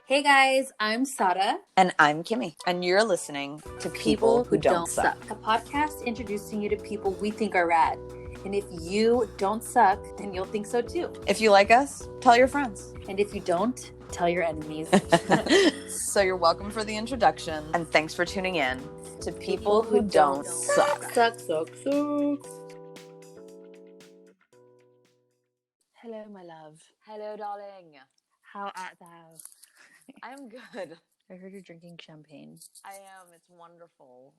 Hey guys, I'm Sada. And I'm Kimmy. And you're listening to People Who Don't Suck. A podcast introducing you to people we think are rad. And if you don't suck, then you'll think so too. If you like us, tell your friends. And if you don't, tell your enemies. So you're welcome for the introduction. And thanks for tuning in to People Who Don't Suck. Suck. Hello, my love. Hello, darling. How art thou? I'm good. I heard you're drinking champagne. I am. It's wonderful.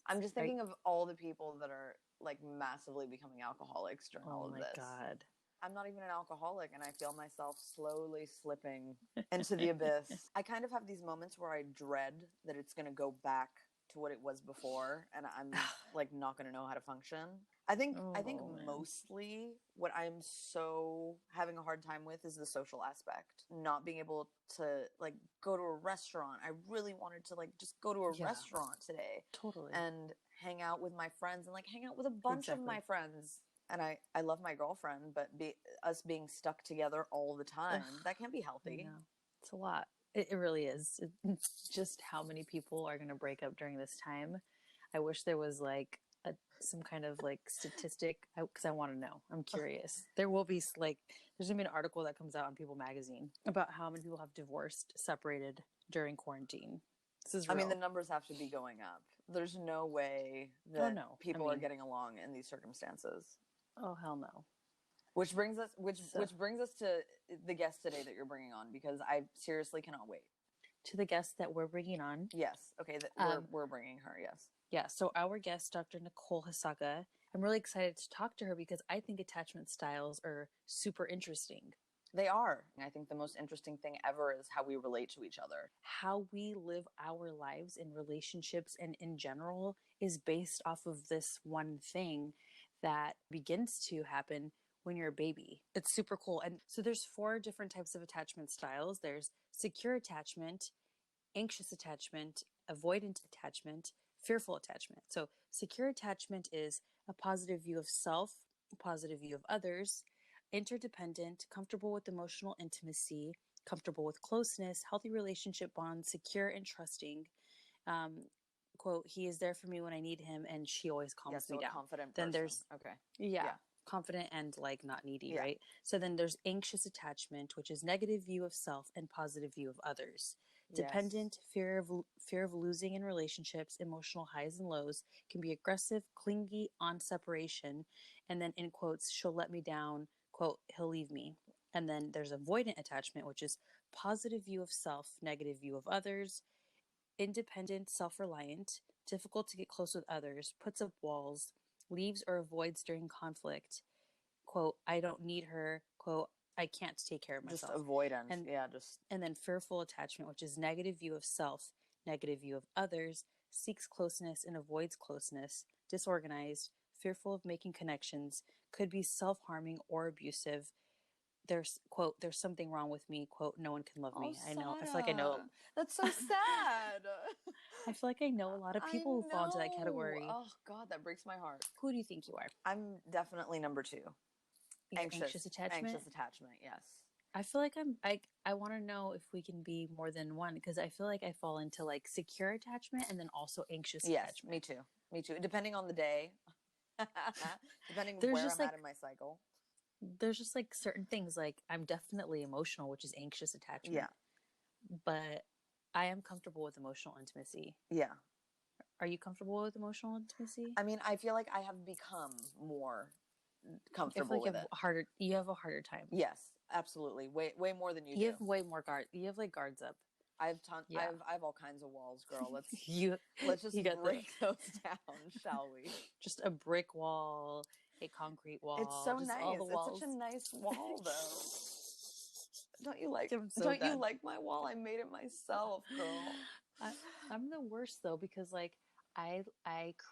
I'm just thinking of all the people that are like massively becoming alcoholics during all of this. Oh my God. I'm not even an alcoholic, and I feel myself slowly slipping into the abyss. I kind of have these moments where I dread that it's going to go back to what it was before, and I'm like not going to know how to function. I think mostly what I'm so having a hard time with is the social aspect. Not being able to like go to a restaurant. I really wanted to like just go to a restaurant today. Totally. And hang out with my friends and like hang out with a bunch of my friends. And I love my girlfriend, but us being stuck together all the time, that can't be healthy. It's a lot. It really is. Just how many people are going to break up during this time. I wish there was like some kind of like statistic because I want to know. I'm curious. There will be like, there's going to be an article that comes out on People magazine about how many people have divorced, separated during quarantine. This is real. I mean, the numbers have to be going up. There's no way that people are getting along in these circumstances. Oh, hell no. Which brings us to the guest today that you're bringing on, because I seriously cannot wait. To the guest that we're bringing on? Yes. Okay, we're bringing her, yes. Yeah, so our guest, Dr.Nicole Hisaka, I'm really excited to talk to her because I think attachment styles are super interesting. They are. I think the most interesting thing ever is how we relate to each other. How we live our lives in relationships and in general is based off of this one thing that begins to happen when you're a baby. It's super cool. And so there's 4 different types of attachment styles. There's secure attachment, anxious attachment, avoidant attachment, fearful attachment. So secure attachment is a positive view of self, a positive view of others, interdependent, comfortable with emotional intimacy, comfortable with closeness, healthy relationship bonds, secure and trusting. Quote, he is there for me when I need him, and she always calms me down. Confident then person. There's yeah, confident and like not needy, right? So then there's anxious attachment, which is negative view of self and positive view of others. Dependent, fear of losing in relationships, emotional highs and lows, can be aggressive, clingy, on separation, and then in quotes, she'll let me down, quote, he'll leave me. And then there's avoidant attachment, which is positive view of self, negative view of others, independent, self-reliant, difficult to get close with others, puts up walls, leaves or avoids during conflict, quote, I don't need her, quote, I can't take care of myself. Just avoidance. And then fearful attachment, which is negative view of self, negative view of others, seeks closeness and avoids closeness, disorganized, fearful of making connections, could be self-harming or abusive. There's, quote, there's something wrong with me, quote, no one can love me. I know. I feel like I know. That's so sad. I feel like I know a lot of people who fall into that category. Oh, God, that breaks my heart. Who do you think you are? I'm definitely number 2. Anxious attachment? Anxious attachment, yes. I feel like I want to know if we can be more than one, because I feel like I fall into like secure attachment and then also anxious attachment. Me too. Depending on the day. Depending where I'm at in my cycle. There's just like certain things, like I'm definitely emotional, which is anxious attachment. Yeah. But I am comfortable with emotional intimacy. Yeah. Are you comfortable with emotional intimacy? I mean, I feel like I have become more comfortable with it. You have a harder time. Yes, absolutely. Way more than you do. You have way more guard. You have like guards up. I have all kinds of walls, girl. Let's just break those down, shall we? Just a brick wall, a concrete wall. It's so nice. It's such a nice wall, though. Don't you like my wall? I made it myself, girl. I'm the worst though, because like I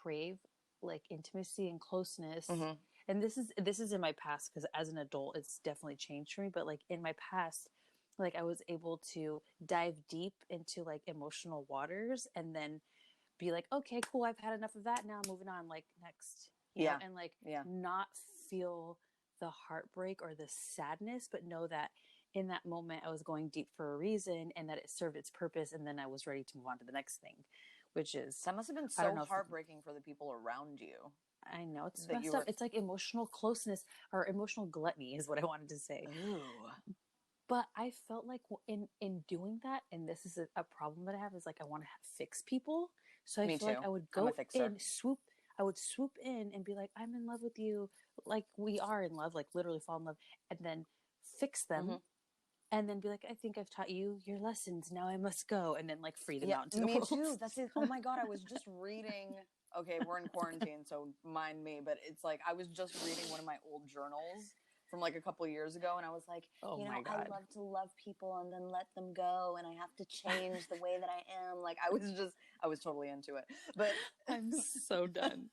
crave like intimacy and closeness. Mm-hmm. And this is in my past, because as an adult it's definitely changed for me, but like in my past, like I was able to dive deep into like emotional waters and then be like, okay, cool, I've had enough of that, now I'm moving on, like next, you know, and like not feel the heartbreak or the sadness, but know that in that moment I was going deep for a reason and that it served its purpose, and then I was ready to move on to the next thing, which is, that must have been so heartbreaking for the people around you. I know it's messed up. It's like emotional closeness or emotional gluttony is what I wanted to say. Ooh. But I felt like in doing that, and this is a problem that I have, is like I want to fix people. So I feel like I would go in, I would swoop in and be like, I'm in love with you, like we are in love, like literally fall in love, and then fix them, and then be like, I think I've taught you your lessons. Now I must go, and then like free them out into the world. Me too. That's it. Oh my God, I was just reading. Okay, we're in quarantine, so mind me. But it's like I was just reading one of my old journals from like a couple of years ago, and I was like, oh my God, I love to love people and then let them go, and I have to change the way that I am. Like I was totally into it. But I'm so done.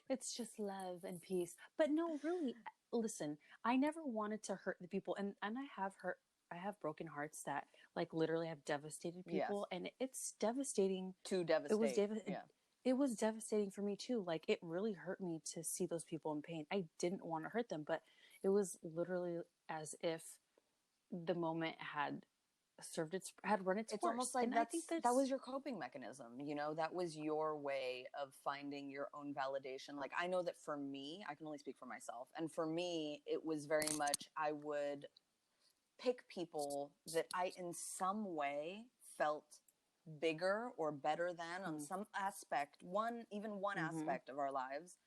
It's just love and peace. But no, really, listen, I never wanted to hurt the people, and I have broken hearts that like literally have devastated people, and it's devastating to devastate. It was devastating for me too. Like it really hurt me to see those people in pain. I didn't want to hurt them, but it was literally as if the moment had run its course. It's almost like I think that was your coping mechanism. You know, that was your way of finding your own validation. Like I know that for me, I can only speak for myself, and for me, it was very much I would pick people that I in some way felt bigger or better than on some aspect, one aspect of our lives,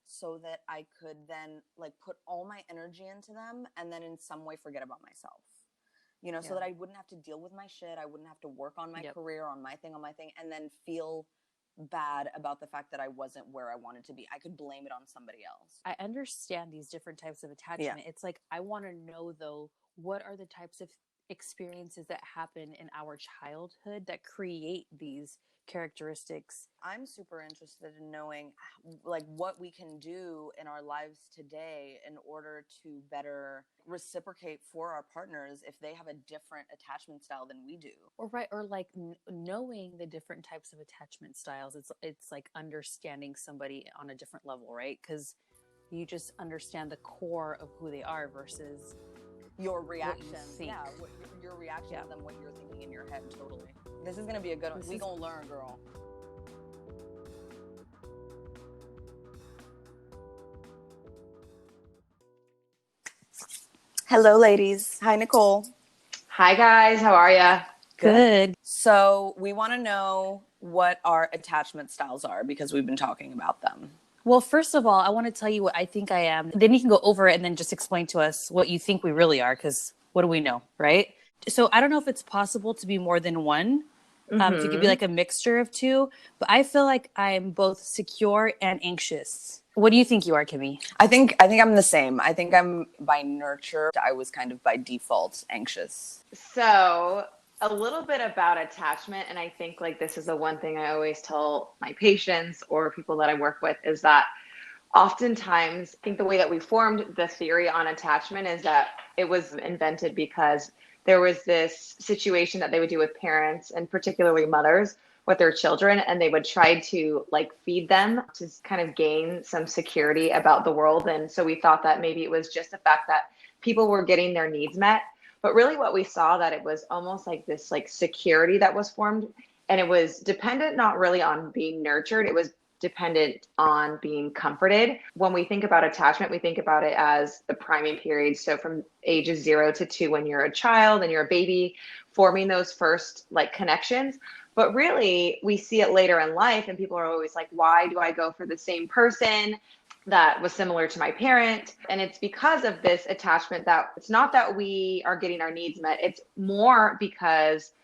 so that I could then like put all my energy into them and then in some way forget about myself. You know, so that I wouldn't have to deal with my shit. I wouldn't have to work on my career, on my thing, and then feel bad about the fact that I wasn't where I wanted to be. I could blame it on somebody else. I understand these different types of attachment. Yeah. It's like, I want to know though, what are the types of experiences that happen in our childhood that create these characteristics? I'm super interested in knowing like what we can do in our lives today in order to better reciprocate for our partners if they have a different attachment style than we do. Or like knowing the different types of attachment styles. It's like understanding somebody on a different level, right? Because you just understand the core of who they are versus your reaction. Your reaction to them, what you're thinking in your head. Totally. This is gonna be a good one. We gonna learn, girl. Hello, ladies. Hi, Nicole. Hi, guys. How are ya? Good. So we want to know what our attachment styles are because we've been talking about them. Well, first of all, I want to tell you what I think I am. Then you can go over it and then just explain to us what you think we really are, because what do we know, right? So I don't know if it's possible to be more than one. If you could be like a mixture of two, but I feel like I'm both secure and anxious. What do you think you are, Kimmy? I think I'm the same. I think I'm by nurture. I was kind of by default anxious. So a little bit about attachment, and I think like this is the one thing I always tell my patients or people that I work with is that oftentimes I think the way that we formed the theory on attachment is that it was invented because there was this situation that they would do with parents and particularly mothers with their children, and they would try to like feed them to kind of gain some security about the world. And so we thought that maybe it was just the fact that people were getting their needs met. But really what we saw that it was almost like this like security that was formed, and it was dependent not really on being nurtured. It was dependent on being comforted. When we think about attachment, we think about it as the priming period. So from ages 0 to 2, when you're a child and you're a baby, forming those first like connections. But really, we see it later in life, and people are always like, why do I go for the same person that was similar to my parent? And it's because of this attachment that it's not that we are getting our needs met. It's more because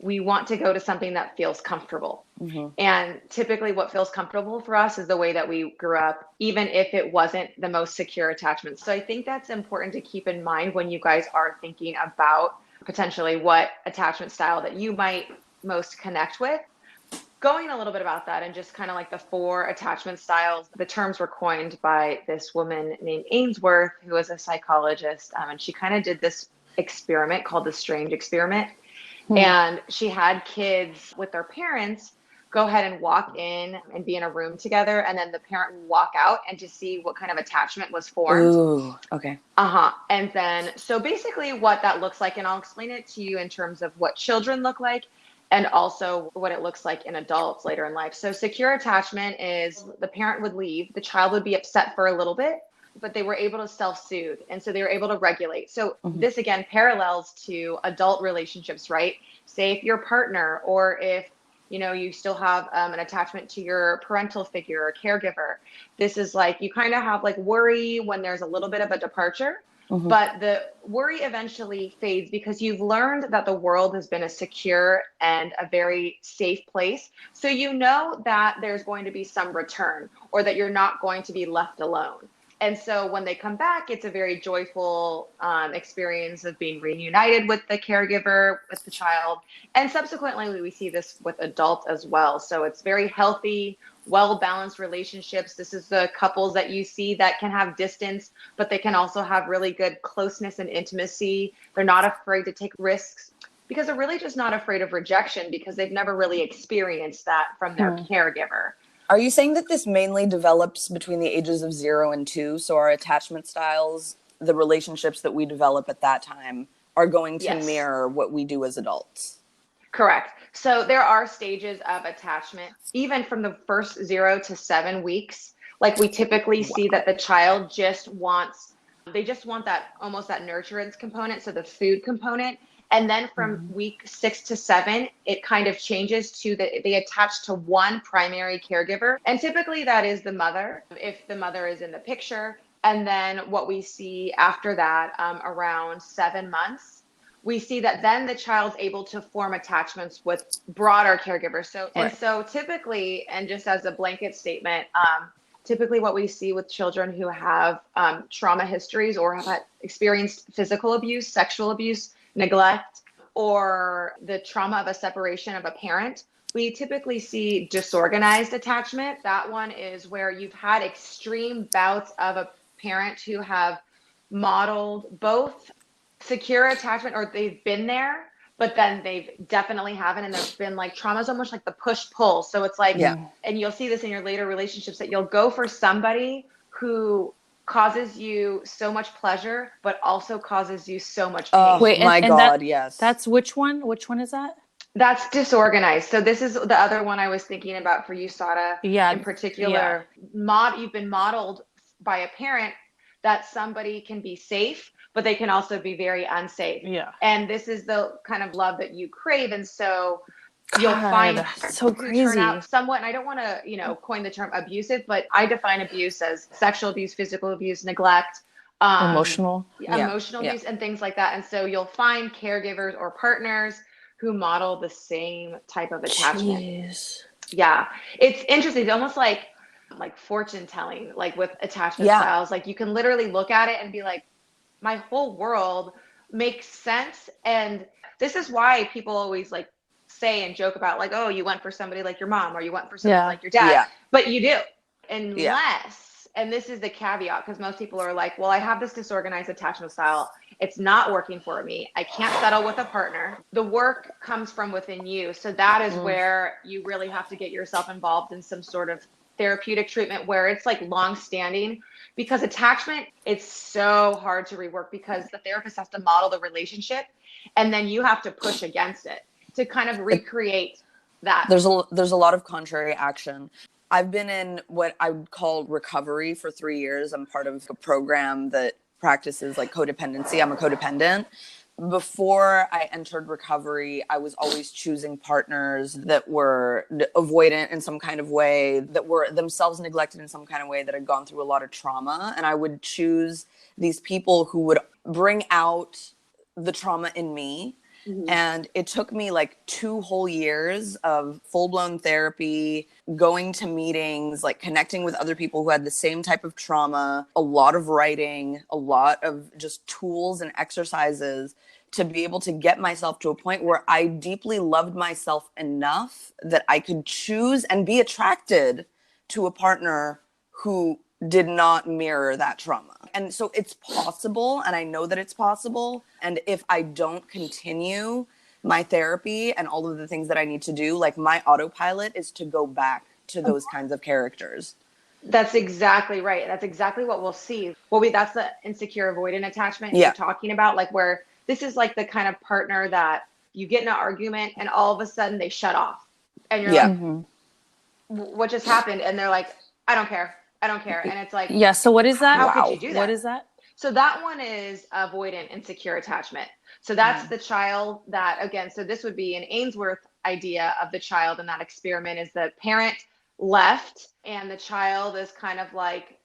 we want to go to something that feels comfortable. Mm-hmm. And typically what feels comfortable for us is the way that we grew up, even if it wasn't the most secure attachment. So I think that's important to keep in mind when you guys are thinking about potentially what attachment style that you might most connect with. Going a little bit about that and just kind of like the 4 attachment styles, the terms were coined by this woman named Ainsworth, who was a psychologist. And she kind of did this experiment called the strange experiment. And she had kids with their parents go ahead and walk in and be in a room together, and then the parent will walk out and to see what kind of attachment was formed. Ooh, okay. And then, so basically what that looks like, and I'll explain it to you in terms of what children look like and also what it looks like in adults later in life. So secure attachment is the parent would leave, the child would be upset for a little bit, but they were able to self-soothe. And so they were able to regulate. So this again parallels to adult relationships, right? Say if your partner, or if you still have an attachment to your parental figure or caregiver. This is like, you kind of have like worry when there's a little bit of a departure, but the worry eventually fades because you've learned that the world has been a secure and a very safe place. So you know that there's going to be some return, or that you're not going to be left alone. And so when they come back, it's a very joyful experience of being reunited with the caregiver, with the child. And subsequently, we see this with adults as well. So it's very healthy, well-balanced relationships. This is the couples that you see that can have distance, but they can also have really good closeness and intimacy. They're not afraid to take risks because they're really just not afraid of rejection because they've never really experienced that from their caregiver. Are you saying that this mainly develops between the ages of 0 and 2? So our attachment styles, the relationships that we develop at that time, are going to mirror what we do as adults? Correct. So there are stages of attachment, even from the first 0 to 7 weeks. Like we typically see that the child just want that, almost that nurturance component, so the food component. And then from week 6 to 7, it kind of changes to they attach to one primary caregiver. And typically that is the mother, if the mother is in the picture. And then what we see after that, around 7 months, we see that then the child's able to form attachments with broader caregivers. So typically, and just as a blanket statement, typically what we see with children who have trauma histories or have experienced physical abuse, sexual abuse, neglect, or the trauma of a separation of a parent, we typically see disorganized attachment. That one is where you've had extreme bouts of a parent who have modeled both secure attachment, or they've been there, but then they've definitely haven't. And there's been like trauma is almost like the push pull. So it's like, and you'll see this in your later relationships, that you'll go for somebody who causes you so much pleasure, but also causes you so much pain. Oh, wait, my God, yes. That's which one? Which one is that? That's disorganized. So this is the other one I was thinking about for you, Sada. In particular, you've been modeled by a parent that somebody can be safe, but they can also be very unsafe. And this is the kind of love that you crave. And so you'll find so crazy. Turn out somewhat, and I don't want to, coin the term abusive, but I define abuse as sexual abuse, physical abuse, neglect, emotional abuse, and things like that. And so you'll find caregivers or partners who model the same type of attachment. Yeah, it's interesting. It's almost like fortune telling, like with attachment styles. Like you can literally look at it and be like, my whole world makes sense. And this is why people always like say and joke about like, oh, you went for somebody like your mom, or you went for somebody like your dad. But you do, unless, and this is the caveat, because most people are like, well, I have this disorganized attachment style. It's not working for me. I can't settle with a partner. The work comes from within you. So that is where you really have to get yourself involved in some sort of therapeutic treatment where it's like long standing, because attachment, it's so hard to rework because the therapist has to model the relationship and then you have to push against it to kind of recreate that. There's a lot of contrary action. I've been in what I would call recovery for 3 years. I'm part of a program that practices like codependency. I'm a codependent. Before I entered recovery, I was always choosing partners that were avoidant in some kind of way, that were themselves neglected in some kind of way, that had gone through a lot of trauma. And I would choose these people who would bring out the trauma in me. And it took me like 2 whole years of full-blown therapy, going to meetings, like connecting with other people who had the same type of trauma, a lot of writing, a lot of just tools and exercises to be able to get myself to a point where I deeply loved myself enough that I could choose and be attracted to a partner who did not mirror that trauma. And so it's possible, and I know that it's possible. And if I don't continue my therapy and all of the things that I need to do, like my autopilot is to go back to those kinds of characters. That's exactly right. That's exactly what we'll see. That's the insecure avoidant attachment Yeah. you're talking about, like where this is like the kind of partner that you get in an argument and all of a sudden they shut off and you're Yeah. like, what just happened? And they're like, I don't care. I don't care. And it's like, Yeah. So what is that? how could you do that? What is that? So that one is avoidant insecure attachment. So that's the child that, again, so this would be an Ainsworth idea of the child in that experiment, is the parent left and the child is kind of like,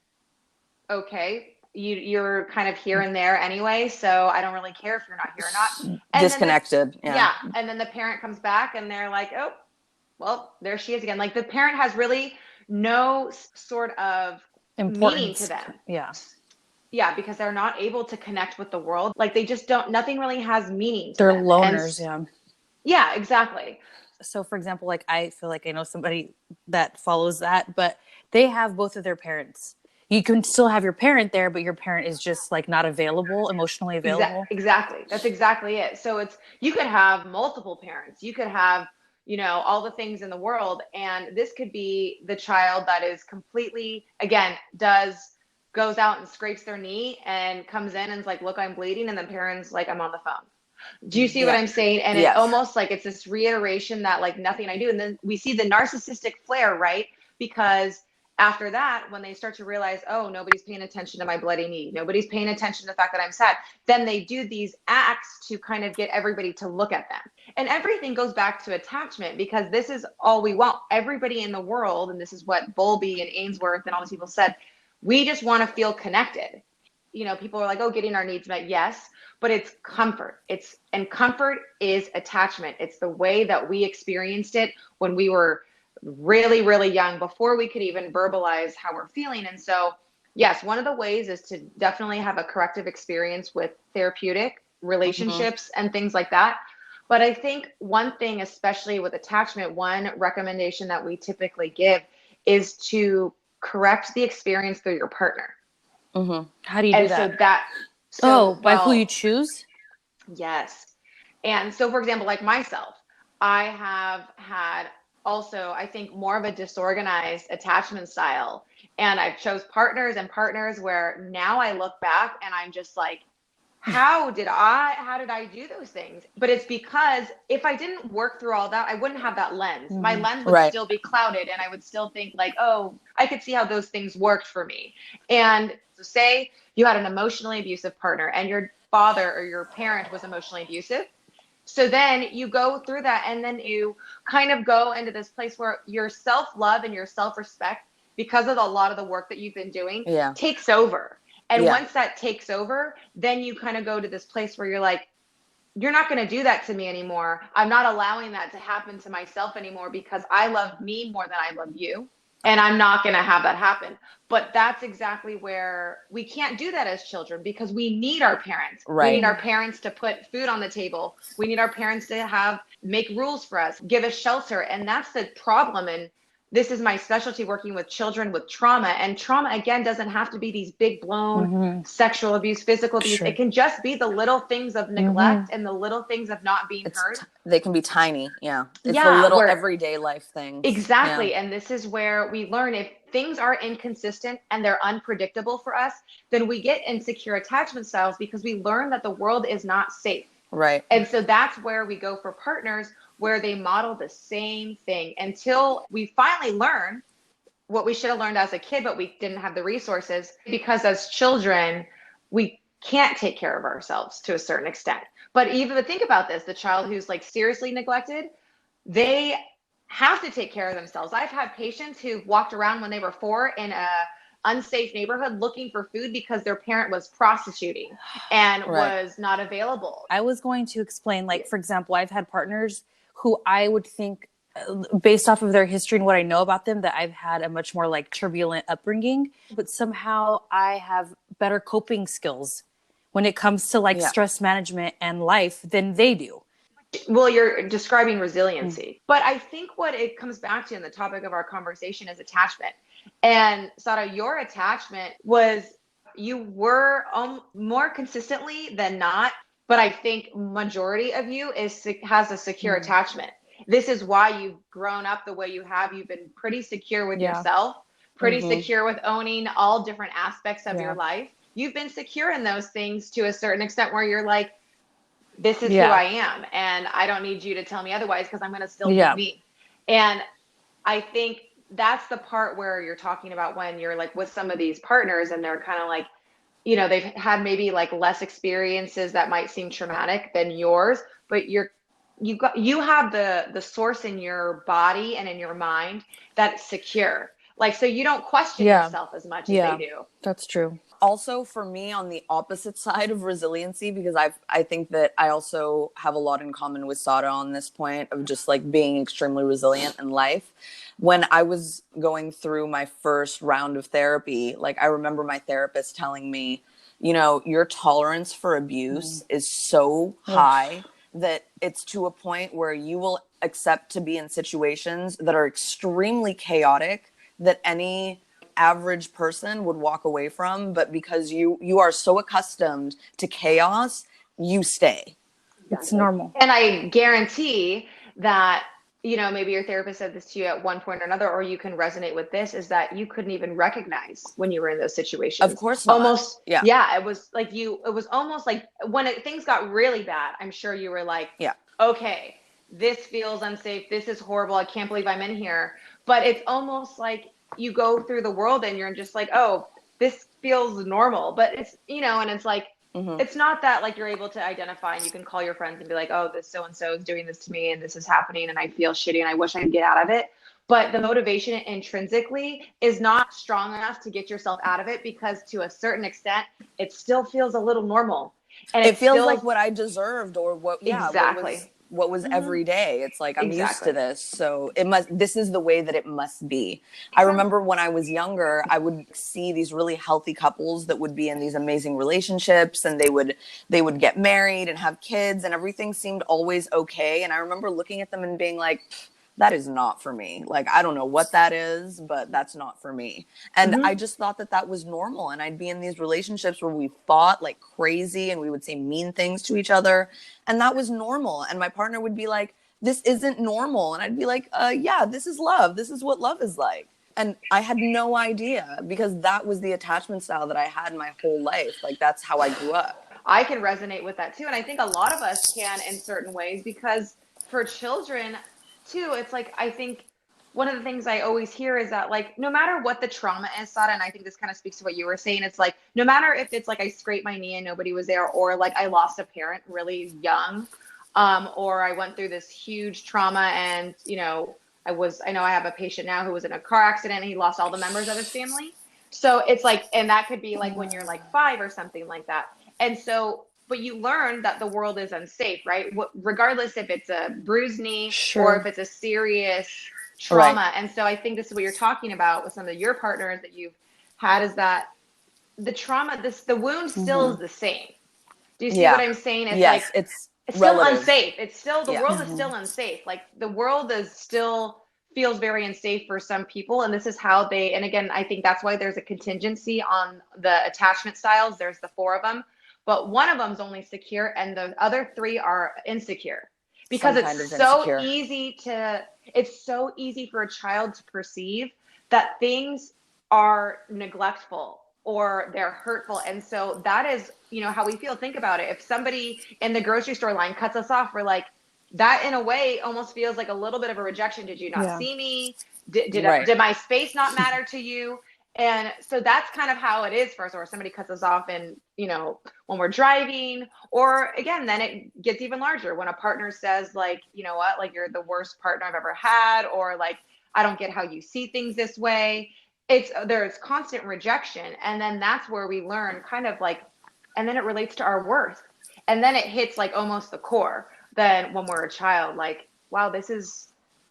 okay, you're kind of here and there anyway, so I don't really care if you're not here or not. And disconnected. Yeah. And then the parent comes back and they're like, oh, well, there she is again. Like the parent has really no sort of meaning to them. Yeah. Yeah, because they're not able to connect with the world. Like they just don't, nothing really has meaning to They're them. loners. Yeah. Yeah, exactly. So for example, like I feel like I know somebody that follows that, but they have both of their parents. You can still have your parent there, but your parent is just like not available, emotionally available. Exactly. That's exactly it. So it's, you could have multiple parents. You could have, you know, all the things in the world. And this could be the child that is completely, again, goes out and scrapes their knee and comes in and is like, look, I'm bleeding. And the parent's like, I'm on the phone. Do you see what I'm saying? And Yes. it almost like it's this reiteration that like nothing I do. And then we see the narcissistic flare, right? Because after that, when they start to realize, oh, nobody's paying attention to my bloody knee, nobody's paying attention to the fact that I'm sad, then they do these acts to kind of get everybody to look at them. And everything goes back to attachment, because this is all we want. Everybody in the world, and this is what Bowlby and Ainsworth and all these people said, we just want to feel connected. You know, people are like, oh, getting our needs met. Yes, but it's comfort. And comfort is attachment. It's the way that we experienced it when we were really, really young, before we could even verbalize how we're feeling. And so, yes, one of the ways is to definitely have a corrective experience with therapeutic relationships and things like that. But I think one thing, especially with attachment, one recommendation that we typically give is to correct the experience through your partner. How do you do that? By who you choose? Yes. And so, for example, like myself, I have had also, I think, more of a disorganized attachment style. And I've chose partners where now I look back and I'm just like, how did I do those things? But it's because if I didn't work through all that, I wouldn't have that lens. My lens would still be clouded, and I would still think like, oh, I could see how those things worked for me. And so say you had an emotionally abusive partner and your father or your parent was emotionally abusive. So then you go through that, and then you kind of go into this place where your self-love and your self-respect, because of a lot of the work that you've been doing, takes over. And once that takes over, then you kind of go to this place where you're like, you're not going to do that to me anymore. I'm not allowing that to happen to myself anymore, because I love me more than I love you. And I'm not going to have that happen. But that's exactly where we can't do that as children, because we need our parents. We need our parents to put food on the table. We need our parents to make rules for us, give us shelter. And that's the problem. And this is my specialty, working with children with trauma. And trauma, again, doesn't have to be these big blown sexual abuse, physical abuse. Sure. It can just be the little things of neglect and the little things of not being heard. They can be tiny. Yeah. It's the little everyday life things. Exactly. Yeah. And this is where we learn, if things are inconsistent and they're unpredictable for us, then we get insecure attachment styles, because we learn that the world is not safe. Right. And so that's where we go for partners where they model the same thing, until we finally learn what we should have learned as a kid, but we didn't have the resources, because as children, we can't take care of ourselves to a certain extent. But even think about this, the child who's like seriously neglected, they have to take care of themselves. I've had patients who walked around when they were 4 in a unsafe neighborhood looking for food because their parent was prostituting and was not available. I was going to explain, like, for example, I've had partners who I would think, based off of their history and what I know about them, that I've had a much more like turbulent upbringing, but somehow I have better coping skills when it comes to like stress management and life than they do. Well, you're describing resiliency, but I think what it comes back to in the topic of our conversation is attachment. And Sada, your attachment was, you were more consistently than not but I think majority of you has a secure attachment. This is why you've grown up the way you have. You've been pretty secure with yourself, pretty secure with owning all different aspects of your life. You've been secure in those things to a certain extent where you're like, this is who I am, and I don't need you to tell me otherwise because I'm going to still be me. And I think that's the part where you're talking about when you're like with some of these partners and they're kind of like, you know, they've had maybe like less experiences that might seem traumatic than yours, but you have the source in your body and in your mind that's secure. Like, so you don't question yourself as much as they do. That's true. Also, for me, on the opposite side of resiliency, because I think that I also have a lot in common with Sada on this point of just like being extremely resilient in life. When I was going through my first round of therapy, like I remember my therapist telling me, you know, your tolerance for abuse is so high that it's to a point where you will accept to be in situations that are extremely chaotic that any average person would walk away from, but because you are so accustomed to chaos, you stay. It's normal. And I guarantee that, you know, maybe your therapist said this to you at one point or another, or you can resonate with this, is that you couldn't even recognize when you were in those situations. Of course not. Almost. Yeah. It was like it was almost like when things got really bad, I'm sure you were like, okay, this feels unsafe. This is horrible. I can't believe I'm in here. But it's almost like you go through the world and you're just like, oh, this feels normal. But it's, you know, and it's like, it's not that like you're able to identify and you can call your friends and be like, oh, this so-and-so is doing this to me and this is happening and I feel shitty and I wish I could get out of it. But the motivation intrinsically is not strong enough to get yourself out of it because to a certain extent, it still feels a little normal. And it feels like what I deserved or what was every day. It's like, I'm used to this. So this is the way that it must be. I remember when I was younger, I would see these really healthy couples that would be in these amazing relationships and they would get married and have kids and everything seemed always okay. And I remember looking at them and being like, that is not for me. Like, I don't know what that is, but that's not for me. And I just thought that was normal. And I'd be in these relationships where we fought like crazy and we would say mean things to each other. And that was normal. And my partner would be like, this isn't normal. And I'd be like, yeah, this is love. This is what love is like. And I had no idea because that was the attachment style that I had my whole life. Like, that's how I grew up. I can resonate with that too. And I think a lot of us can in certain ways because for children, too, it's like, I think one of the things I always hear is that like, no matter what the trauma is, Sada, and I think this kind of speaks to what you were saying, it's like, no matter if it's like I scraped my knee and nobody was there, or like I lost a parent really young, or I went through this huge trauma and, you know, I know I have a patient now who was in a car accident and he lost all the members of his family. So it's like, and that could be like when you're like 5 or something like that. And so, but you learn that the world is unsafe, right? Regardless if it's a bruised knee or if it's a serious trauma. And so I think this is what you're talking about with some of your partners that you've had is that the trauma, the wound still is the same. Do you see what I'm saying? It's like, it's still unsafe. It's still, the world is still unsafe. Like the world is still feels very unsafe for some people. And this is how and again, I think that's why there's a contingency on the attachment styles. There's the 4 of them. But one of them is only secure and the other 3 are insecure because it's so easy for a child to perceive that things are neglectful or they're hurtful. And so that is, you know, how we feel. Think about it. If somebody in the grocery store line cuts us off, we're like, that in a way almost feels like a little bit of a rejection. Did you not see me? Did my space not matter to you? And so that's kind of how it is for us, or somebody cuts us off and, you know, when we're driving, or again, then it gets even larger when a partner says like, you know what, like you're the worst partner I've ever had, or like, I don't get how you see things this way. There's constant rejection. And then that's where we learn kind of like, and then it relates to our worth. And then it hits like almost the core. Then when we're a child, like, wow, this is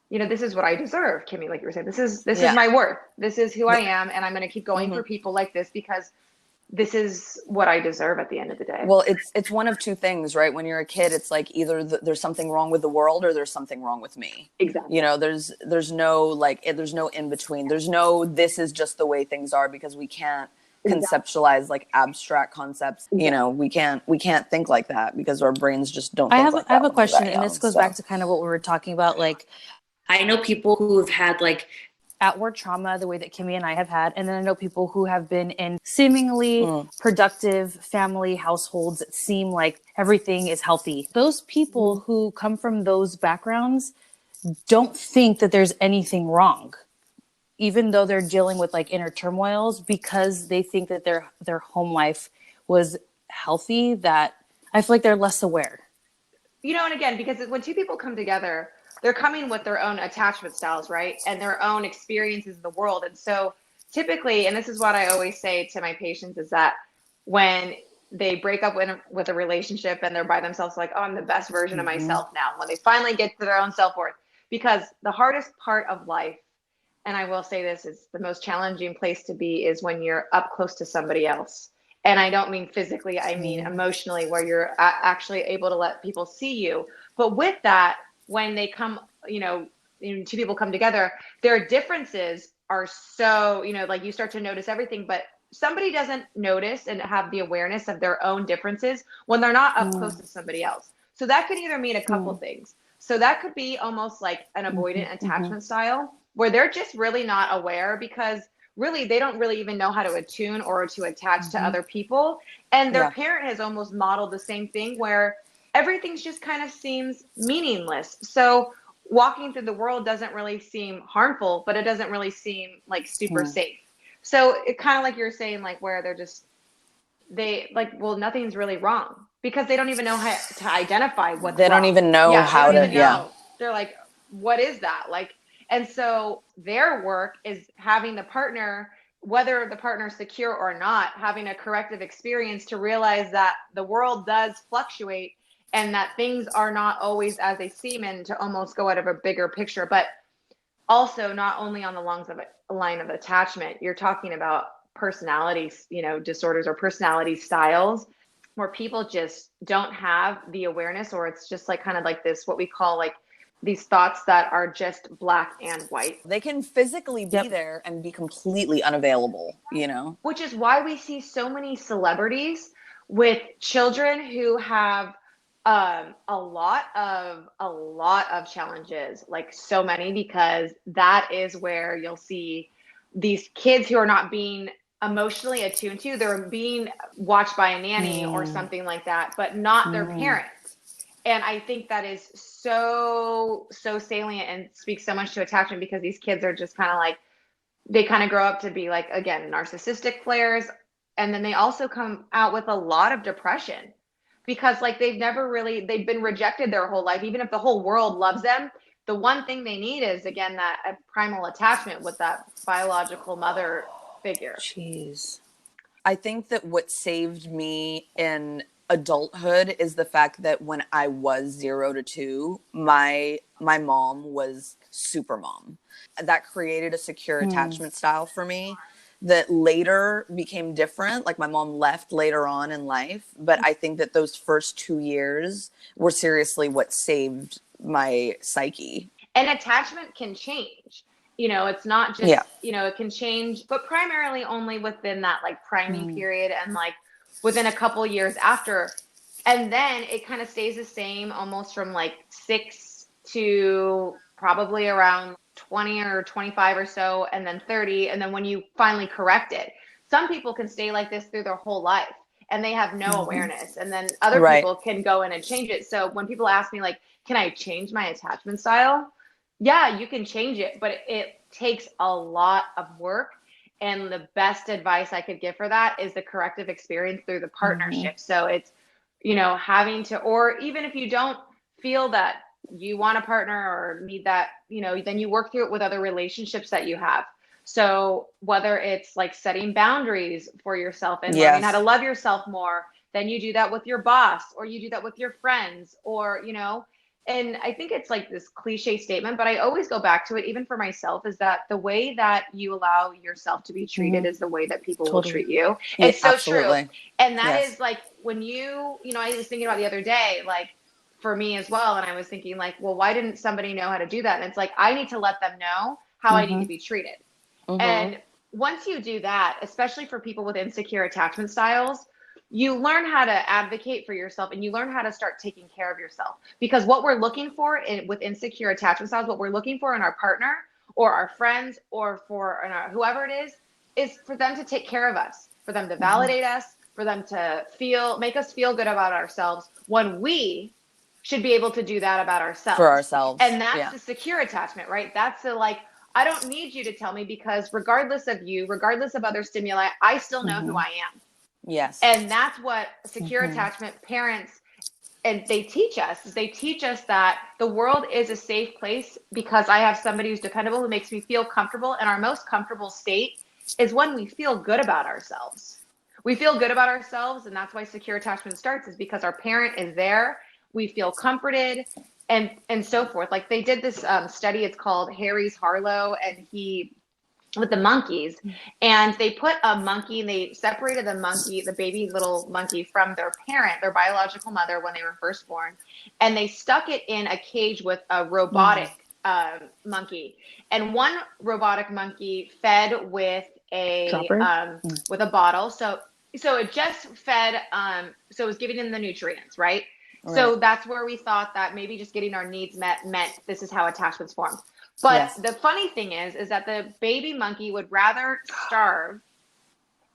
what I deserve, Kimmy, like you were saying, this is my worth. This is who I am. And I'm going to keep going for people like this because this is what I deserve at the end of the day. Well, it's one of 2 things, right? When you're a kid, it's like either there's something wrong with the world or there's something wrong with me. Exactly. You know, there's no like, there's no in between. There's no, this is just the way things are because we can't conceptualize like abstract concepts. You know, we can't think like that because our brains just don't think like that. I have a when we're question, that and young, this goes so. back to kind of what we were talking about. Like, I know people who have had like outward trauma the way that Kimmy and I have had, and then I know people who have been in seemingly productive family households that seem like everything is healthy. Those people who come from those backgrounds don't think that there's anything wrong, even though they're dealing with like inner turmoils, because they think that their home life was healthy, that I feel like they're less aware. You know, and again, because when two people come together, they're coming with their own attachment styles, right? And their own experiences in the world. And so typically, and this is what I always say to my patients, is that when they break up with a relationship and they're by themselves, like, oh, I'm the best version of myself now, when they finally get to their own self-worth, because the hardest part of life, and I will say this, is the most challenging place to be is when you're up close to somebody else. And I don't mean physically, I mean emotionally, where you're actually able to let people see you. But with that, when they come, you know, two people come together, their differences are so, you know, like you start to notice everything, but somebody doesn't notice and have the awareness of their own differences when they're not up close to somebody else. So that could either mean a couple things. So that could be almost like an avoidant attachment style, where they're just really not aware, because really they don't really even know how to attune or to attach to other people. And their parent has almost modeled the same thing, where everything's just kind of seems meaningless. So walking through the world doesn't really seem harmful, but it doesn't really seem like super safe. So it kind of like you're saying, like where they're just, they like, well, nothing's really wrong, because they don't even know how to identify what's They wrong. don't even know how to, They're like, what is that? Like, and so their work is having the partner, whether the partner's secure or not, having a corrective experience to realize that the world does fluctuate and that things are not always as they seem, and to almost go out of a bigger picture. But also not only on the line of attachment, you're talking about personalities, you know, disorders or personality styles, where people just don't have the awareness, or it's just like kind of like this, what we call like these thoughts that are just black and white. They can physically be there and be completely unavailable, you know? Which is why we see so many celebrities with children who have a lot of challenges, like so many, because that is where you'll see these kids who are not being emotionally attuned to. They're being watched by a nanny or something like that, but not their parent. And I think that is so salient and speaks so much to attachment, because these kids are just kind of like, they kind of grow up to be like, again, narcissistic flares. And then they also come out with a lot of depression, because like they've been rejected their whole life. Even if the whole world loves them, the one thing they need is, again, that primal attachment with that biological mother figure. Jeez. I think that what saved me in adulthood is the fact that when I was 0 to 2, my mom was super mom. That created a secure attachment style for me that later became different. Like my mom left later on in life, but I think that those first 2 years were seriously what saved my psyche. And attachment can change. You know, it's not just, you know, it can change, but primarily only within that like priming period, and like within a couple years after. And then it kind of stays the same almost from like 6 to probably around 20 or 25 or so, and then 30. And then when you finally correct it, some people can stay like this through their whole life and they have no awareness. And then other people can go in and change it. So when people ask me, like, can I change my attachment style? Yeah, you can change it, but it takes a lot of work. And the best advice I could give for that is the corrective experience through the partnership. So it's, you know, having to, or even if you don't feel that you want a partner or need that, you know, then you work through it with other relationships that you have. So whether it's like setting boundaries for yourself and learning how to love yourself more, then you do that with your boss, or you do that with your friends, or, you know, and I think it's like this cliche statement, but I always go back to it, even for myself, is that the way that you allow yourself to be treated is the way that people will treat you. It's so true. And that is like, when you know, I was thinking about the other day, like for me as well. And I was thinking like, well, why didn't somebody know how to do that? And it's like, I need to let them know how I need to be treated. And once you do that, especially for people with insecure attachment styles, you learn how to advocate for yourself and you learn how to start taking care of yourself. Because what we're looking for with insecure attachment styles, what we're looking for in our partner or our friends or for whoever it is for them to take care of us, for them to validate us, for them to make us feel good about ourselves, when we should be able to do that about ourselves. For ourselves. And that's the secure attachment, right? That's the like, I don't need you to tell me, because regardless of you, regardless of other stimuli, I still know who I am. Yes. And that's what secure attachment parents, and they teach us that the world is a safe place because I have somebody who's dependable, who makes me feel comfortable. And our most comfortable state is when we feel good about ourselves. We feel good about ourselves. And that's why secure attachment starts, is because our parent is there. We feel comforted and so forth. Like they did this study, it's called Harry's Harlow, and with the monkeys, and they put a monkey and they separated the baby little monkey from their parent, their biological mother, when they were first born. And they stuck it in a cage with a robotic monkey, and one robotic monkey fed with a bottle. So it just fed, so it was giving them the nutrients, right? So that's where we thought that maybe just getting our needs met meant this is how attachments formed. But the funny thing is that the baby monkey would rather starve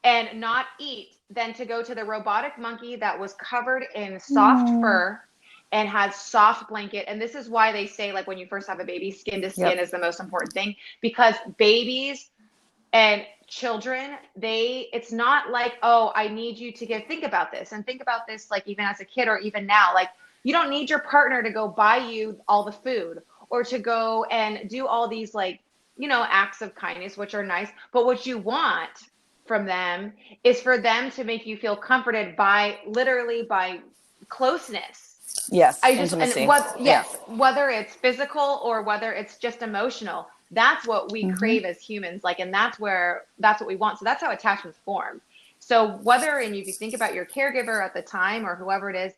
and not eat than to go to the robotic monkey that was covered in soft fur and had soft blanket. And this is why they say, like, when you first have a baby, skin to skin is the most important thing, because babies and children, it's not like, oh, I need you to think about this, like even as a kid or even now, like you don't need your partner to go buy you all the food or to go and do all these, like, acts of kindness, which are nice. But what you want from them is for them to make you feel comforted by closeness. Yes. Intimacy. Whether it's physical or whether it's just emotional, that's what we crave as humans. Like, and that's what we want. So that's how attachments form. So if you think about your caregiver at the time or whoever it is,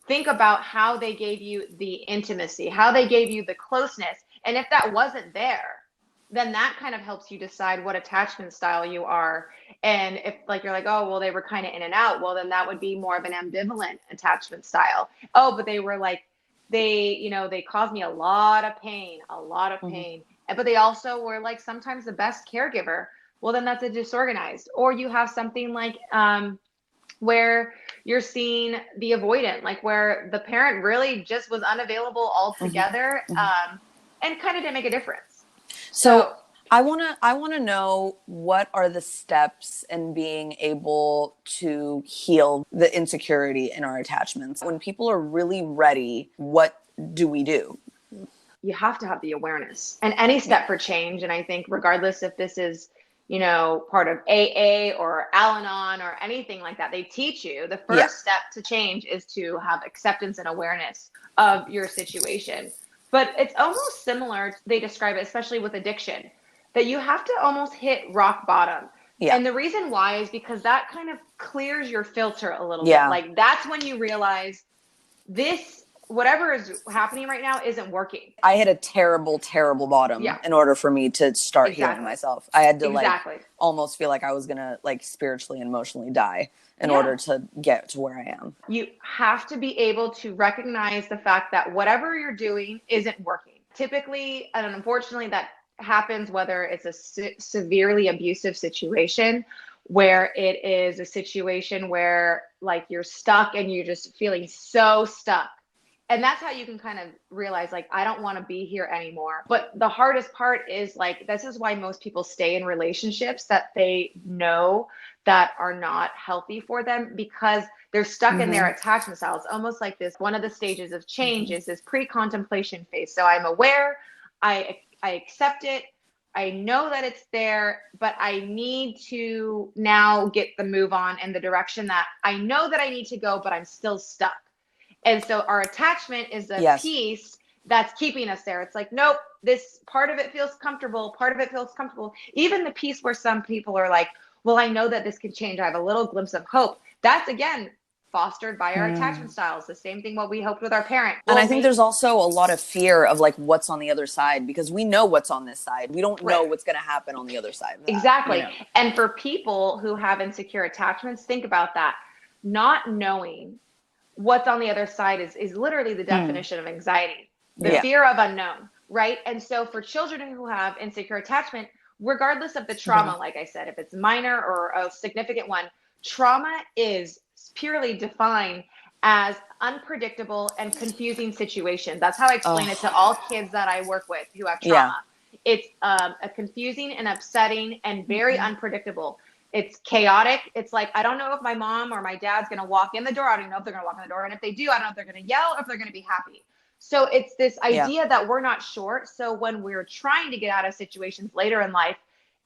think about how they gave you the intimacy, how they gave you the closeness. And if that wasn't there, then that kind of helps you decide what attachment style you are. And if you're like, oh, well, they were kind of in and out, well, then that would be more of an ambivalent attachment style. Oh, but they were like, they caused me a lot of pain. But they also were like sometimes the best caregiver. Well, then that's a disorganized. Or you have something like, where you're seeing the avoidant, like where the parent really just was unavailable altogether, and kind of didn't make a difference. So I want to know, what are the steps in being able to heal the insecurity in our attachments? When people are really ready, what do we do? You have to have the awareness and any step for change. And I think regardless if this is, part of AA or Al-Anon or anything like that, they teach you the first step to change is to have acceptance and awareness of your situation. But it's almost similar, they describe it, especially with addiction, that you have to almost hit rock bottom. Yeah. And the reason why is because that kind of clears your filter a little bit. Like that's when you realize whatever is happening right now isn't working. I hit a terrible, terrible bottom in order for me to start healing myself. I had to almost feel like I was going to spiritually and emotionally die in order to get to where I am. You have to be able to recognize the fact that whatever you're doing isn't working. Typically, and unfortunately, that happens whether it's a severely abusive situation, where it is a situation where you're stuck and you're just feeling so stuck. And that's how you can kind of realize, I don't want to be here anymore. But the hardest part is this is why most people stay in relationships that they know that are not healthy for them, because they're stuck in their attachment styles. Almost like this, one of the stages of change is this pre-contemplation phase. So I'm aware, I accept it. I know that it's there, but I need to now get the move on in the direction that I know that I need to go, but I'm still stuck. And so our attachment is the piece that's keeping us there. It's like, nope, this part of it feels comfortable. Even the piece where some people are like, well, I know that this can change. I have a little glimpse of hope. That's, again, fostered by our attachment styles. The same thing what we hoped with our parent. And I think there's also a lot of fear of like what's on the other side, because we know what's on this side. We don't know what's going to happen on the other side of that. Exactly. You know? And for people who have insecure attachments, think about that. Not knowing what's on the other side is literally the definition of anxiety. The fear of unknown, right? And so for children who have insecure attachment, regardless of the trauma, like I said, if it's minor or a significant one, trauma is purely defined as unpredictable and confusing situation. That's how I explain it to all kids that I work with who have trauma. It's a confusing and upsetting and very unpredictable. It's chaotic. It's like, I don't know if my mom or my dad's going to walk in the door. I don't know if they're going to walk in the door. And if they do, I don't know if they're going to yell or if they're going to be happy. So it's this idea that we're not sure. So when we're trying to get out of situations later in life,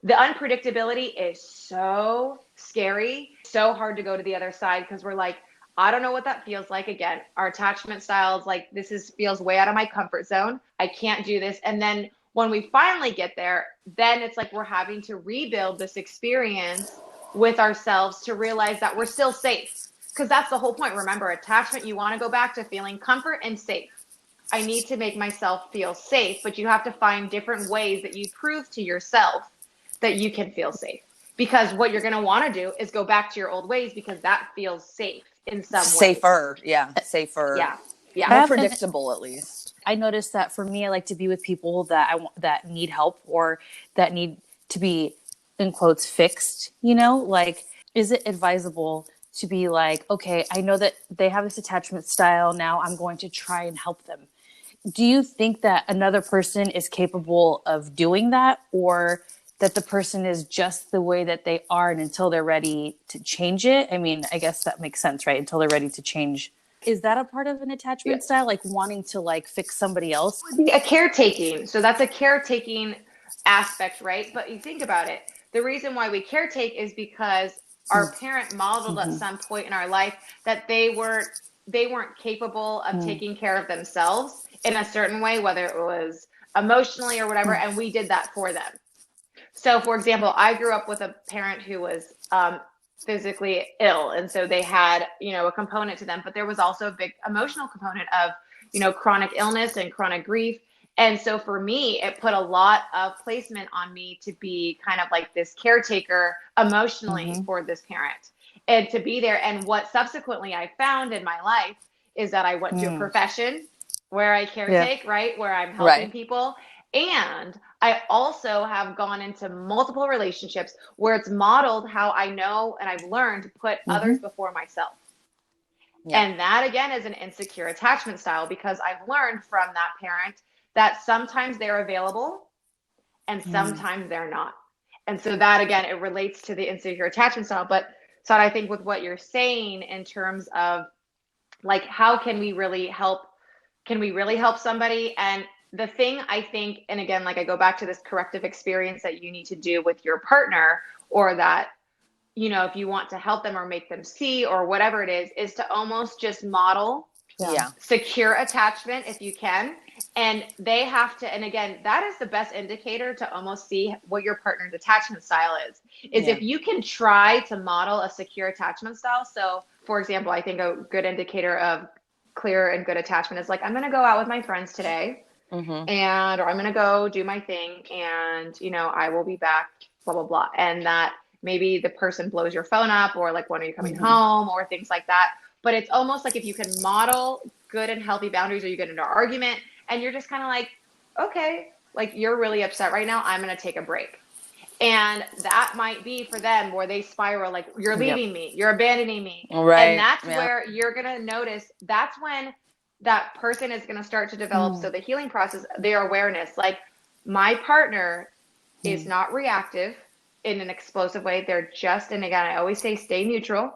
the unpredictability is so scary, so hard to go to the other side, because we're like, I don't know what that feels like. Again, our attachment styles, like feels way out of my comfort zone. I can't do this. And then when we finally get there, then it's like we're having to rebuild this experience with ourselves to realize that we're still safe. Because that's the whole point. Remember, attachment, you want to go back to feeling comfort and safe. I need to make myself feel safe, but you have to find different ways that you prove to yourself that you can feel safe. Because what you're going to want to do is go back to your old ways, because that feels safe in some way. Safer. Yeah. Safer. Yeah. More predictable, at least. I noticed that for me, I like to be with people that need help or that need to be, in quotes, fixed, you know, like, is it advisable to be like, okay, I know that they have this attachment style. Now I'm going to try and help them. Do you think that another person is capable of doing that, or that the person is just the way that they are, and until they're ready to change it? I mean, I guess that makes sense, right? Until they're ready to change. Is that a part of an attachment style, like wanting to like fix somebody else? A caretaking. So that's a caretaking aspect, right? But you think about it. The reason why we caretake is because our parent modeled at some point in our life that they weren't capable of taking care of themselves in a certain way, whether it was emotionally or whatever, and we did that for them. So, for example, I grew up with a parent who was physically ill, and so they had, a component to them, but there was also a big emotional component of, chronic illness and chronic grief. And so for me, it put a lot of placement on me to be kind of like this caretaker emotionally for this parent, and to be there. And what subsequently I found in my life is that I went to a profession where I caretake, right? Where I'm helping people. And I also have gone into multiple relationships where it's modeled how I know and I've learned to put others before myself. And that, again, is an insecure attachment style, because I've learned from that parent that sometimes they're available and sometimes they're not. And so that, again, it relates to the insecure attachment style. But so I think with what you're saying in terms of like, how can we really help? Can we really help somebody? And the thing I think, and again, like I go back to this corrective experience that you need to do with your partner, or that, if you want to help them or make them see or whatever it is to almost just model secure attachment if you can. And they have to, and again, that is the best indicator to almost see what your partner's attachment style is if you can try to model a secure attachment style. So for example, I think a good indicator of clear and good attachment is like, I'm going to go out with my friends today. Or I'm going to go do my thing, and, I will be back, blah, blah, blah. And that maybe the person blows your phone up, or like, when are you coming home, or things like that. But it's almost like if you can model good and healthy boundaries, or you get into an argument and you're just kind of like, okay, like, you're really upset right now, I'm going to take a break. And that might be for them where they spiral, like, you're leaving me, you're abandoning me. Right. And that's where you're going to notice, that's when that person is going to start to develop. So the healing process, their awareness, like, my partner is not reactive in an explosive way. They're just, and again, I always say, stay neutral.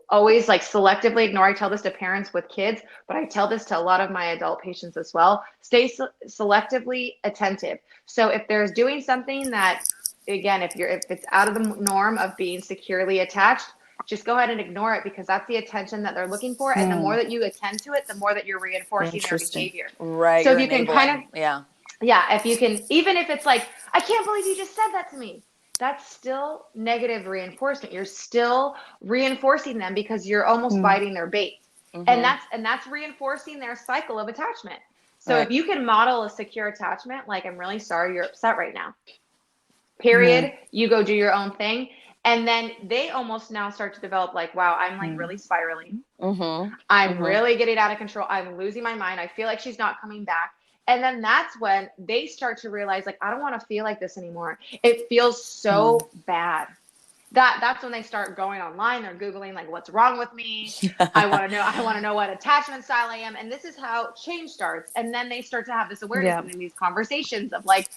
Always like selectively ignore. I tell this to parents with kids, but I tell this to a lot of my adult patients as well. Stay selectively attentive. So if there's doing something that, again, if it's out of the norm of being securely attached, just go ahead and ignore it, because that's the attention that they're looking for. And the more that you attend to it, the more that you're reinforcing their behavior. Right. So if you can kind of, if you can, even if it's like, I can't believe you just said that to me. that's still negative reinforcement. You're still reinforcing them because you're almost biting their bait. And that's reinforcing their cycle of attachment. So if you can model a secure attachment, like, I'm really sorry you're upset right now. Period. You go do your own thing. And then they almost now start to develop like, wow, I'm like really spiraling. I'm really getting out of control. I'm losing my mind. I feel like she's not coming back. And then that's when they start to realize, like, I don't want to feel like this anymore. It feels so bad. That's when they start going online. They're Googling, like, what's wrong with me? I want to know what attachment style I am. And this is how change starts. And then they start to have this awareness and these conversations of like,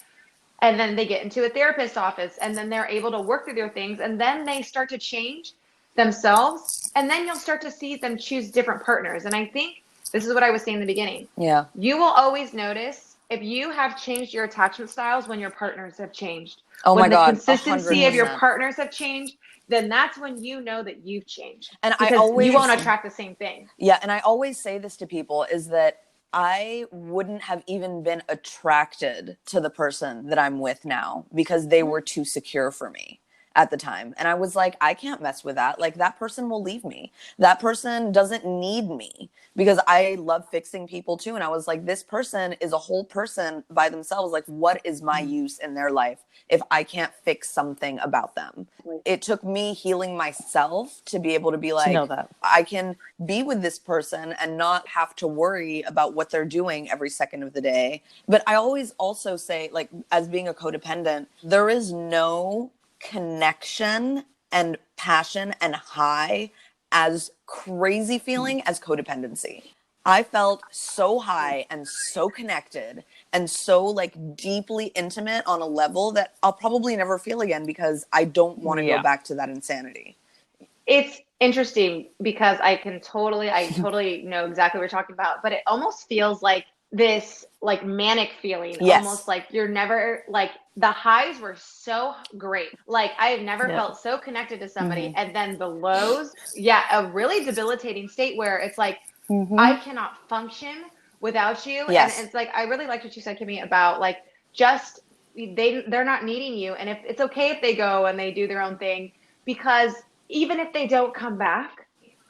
and then they get into a therapist's office, and then they're able to work through their things. And then they start to change themselves. And then you'll start to see them choose different partners. And I think this is what I was saying in the beginning. Yeah. You will always notice if you have changed your attachment styles when your partners have changed. Oh when my God. the consistency 100%. of your partners have changed, then that's when you know that you've changed. And because you won't attract the same thing. Yeah. And I always say this to people is that I wouldn't have even been attracted to the person that I'm with now because they were too secure for me at the time. And I was like, I can't mess with that. Like, that person will leave me. That person doesn't need me, because I love fixing people too. And I was like, this person is a whole person by themselves. Like, what is my use in their life if I can't fix something about them? It took me healing myself to be able to be like, know that. I can be with this person and not have to worry about what they're doing every second of the day. But I always also say, like, as being a codependent, there is no connection and passion and high as crazy feeling as codependency. I felt so high and so connected and so like deeply intimate on a level that I'll probably never feel again, because I don't want to go back to that insanity. It's interesting because I totally know exactly what you're talking about, but it almost feels like this like manic feeling, almost like you're never like, the highs were so great. Like, I have never felt so connected to somebody. And then the lows, a really debilitating state where it's like, I cannot function without you. And it's like, I really liked what you said, Kimmy, about like, just, they're not needing you. And if it's okay if they go and they do their own thing, because even if they don't come back,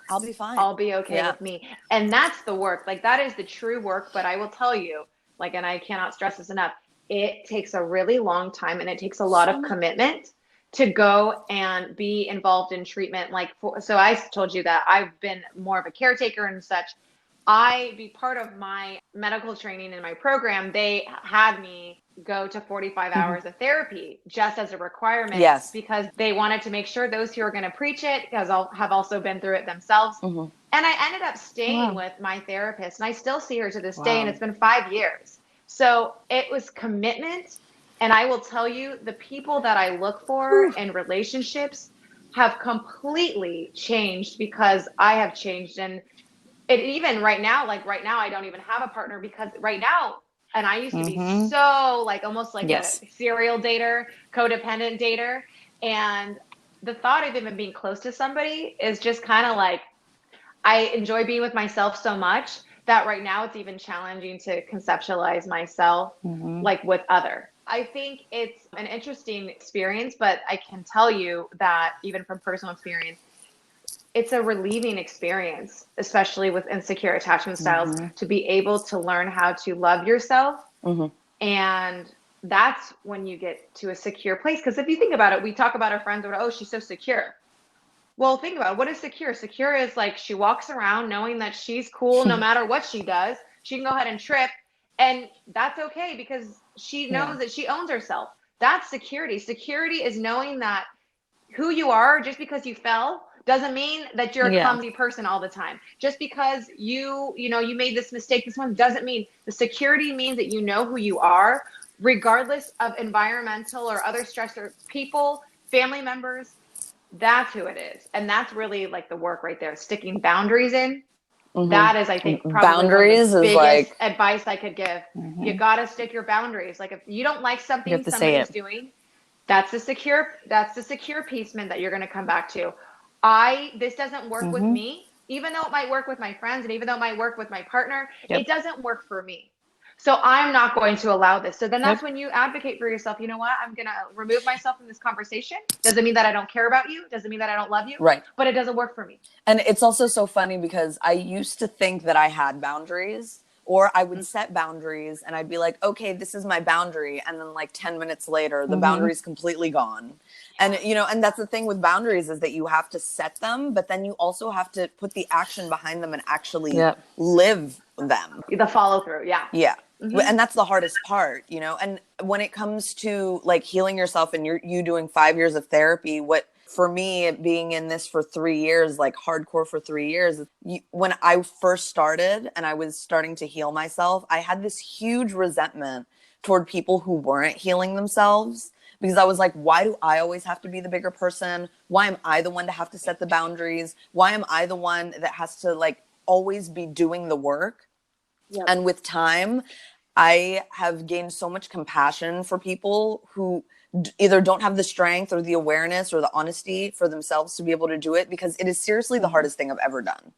I'll be fine. I'll be okay with me. And that's the work. Like, that is the true work. But I will tell you, like, and I cannot stress this enough, it takes a really long time and it takes a lot of commitment to go and be involved in treatment. Like, so I told you that I've been more of a caretaker and such. Be part of my medical training in my program, they had me go to 45 hours of therapy just as a requirement, because they wanted to make sure those who are going to preach it have also been through it themselves. And I ended up staying with my therapist, and I still see her to this day, and it's been 5 years. So it was commitment. And I will tell you, the people that I look for in relationships have completely changed because I have changed. And it even right now, I don't even have a partner because right now, and I used to be so like almost like a serial dater, codependent dater. And the thought of even being close to somebody is just kind of like, I enjoy being with myself so much that right now it's even challenging to conceptualize myself like with other. I think it's an interesting experience, but I can tell you that even from personal experience, it's a relieving experience, especially with insecure attachment styles, to be able to learn how to love yourself. And that's when you get to a secure place. Because if you think about it, we talk about our friends, oh, she's so secure. Well, think about it. What is secure? Secure is like she walks around knowing that she's cool no matter what she does. She can go ahead and trip, and that's okay because she knows that she owns herself. That's security. Security is knowing that who you are, just because you fell, doesn't mean that you're a clumsy person all the time. Just because you made this mistake this month doesn't mean. The security means that you know who you are, regardless of environmental or other stressor, people, family members. That's who it is. And that's really like the work right there. Sticking boundaries in. That is, I think, probably boundaries one of the is biggest like advice I could give. You got to stick your boundaries. Like if you don't like something somebody's doing, that's the secure piecement that you're going to come back to. This doesn't work with me, even though it might work with my friends and even though it might work with my partner, it doesn't work for me. So I'm not going to allow this. So then that's when you advocate for yourself. You know what? I'm going to remove myself from this conversation. Doesn't mean that I don't care about you. Doesn't mean that I don't love you. Right. But it doesn't work for me. And it's also so funny because I used to think that I had boundaries, or I would set boundaries and I'd be like, okay, this is my boundary. And then like 10 minutes later, the boundary's completely gone. And, you know, and that's the thing with boundaries is that you have to set them, but then you also have to put the action behind them and actually live them. The follow through. Yeah. Yeah. And that's the hardest part, you know? And when it comes to like healing yourself and you doing 5 years of therapy, what for me being in this for 3 years, like hardcore for 3 years, when I first started and I was starting to heal myself, I had this huge resentment toward people who weren't healing themselves because I was like, why do I always have to be the bigger person? Why am I the one to have to set the boundaries? Why am I the one that has to like always be doing the work? Yep. And with time, I have gained so much compassion for people who either don't have the strength or the awareness or the honesty for themselves to be able to do it, because it is seriously the hardest thing I've ever done.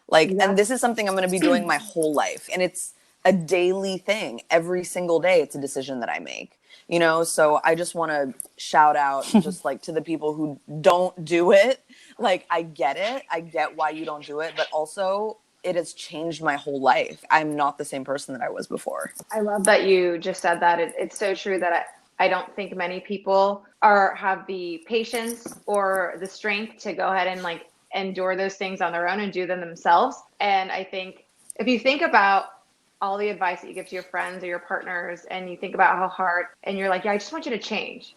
Like, and this is something I'm going to be doing my whole life. And it's a daily thing. Every single day, it's a decision that I make, you know? So I just want to shout out just like to the people who don't do it. Like, I get it. I get why you don't do it, but also it has changed my whole life. I'm not the same person that I was before. I love that you just said that. It's so true that I don't think many people have the patience or the strength to go ahead and like endure those things on their own and do them themselves. And I think if you think about all the advice that you give to your friends or your partners and you think about how hard, and you're like, yeah, I just want you to change.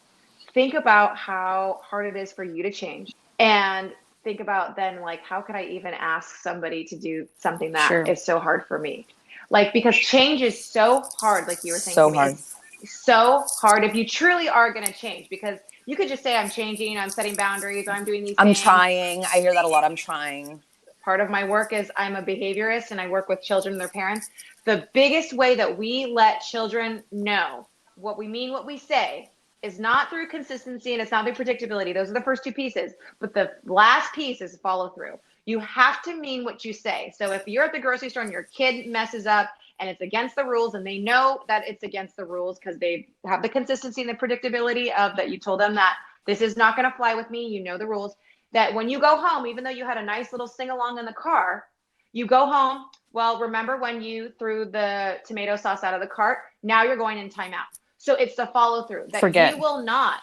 Think about how hard it is for you to change. And think about then like, how could I even ask somebody to do something that is so hard for me? Like, because change is so hard, like you were saying. So hard. So hard if you truly are going to change, because you could just say, I'm changing, I'm setting boundaries, I'm doing these things. I'm trying. I hear that a lot. I'm trying. Part of my work is I'm a behaviorist and I work with children and their parents. The biggest way that we let children know what we mean, what we say, is not through consistency and it's not through predictability. Those are the first two pieces. But the last piece is follow through. You have to mean what you say. So if you're at the grocery store and your kid messes up and it's against the rules and they know that it's against the rules because they have the consistency and the predictability of that you told them that this is not going to fly with me, you know the rules, that when you go home, even though you had a nice little sing along in the car, you go home, well, remember when you threw the tomato sauce out of the cart? Now you're going in timeout. So it's the follow through that you will not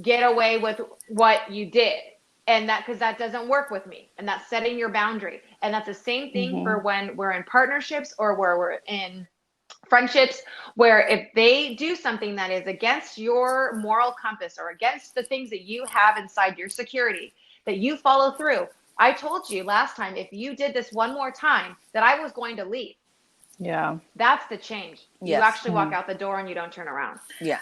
get away with what you did. And that, because that doesn't work with me. And that's setting your boundary. And that's the same thing for when we're in partnerships or where we're in friendships, where if they do something that is against your moral compass or against the things that you have inside your security, that you follow through. I told you last time, if you did this one more time, that I was going to leave. Yeah. That's the change. You actually walk out the door and you don't turn around. Yeah.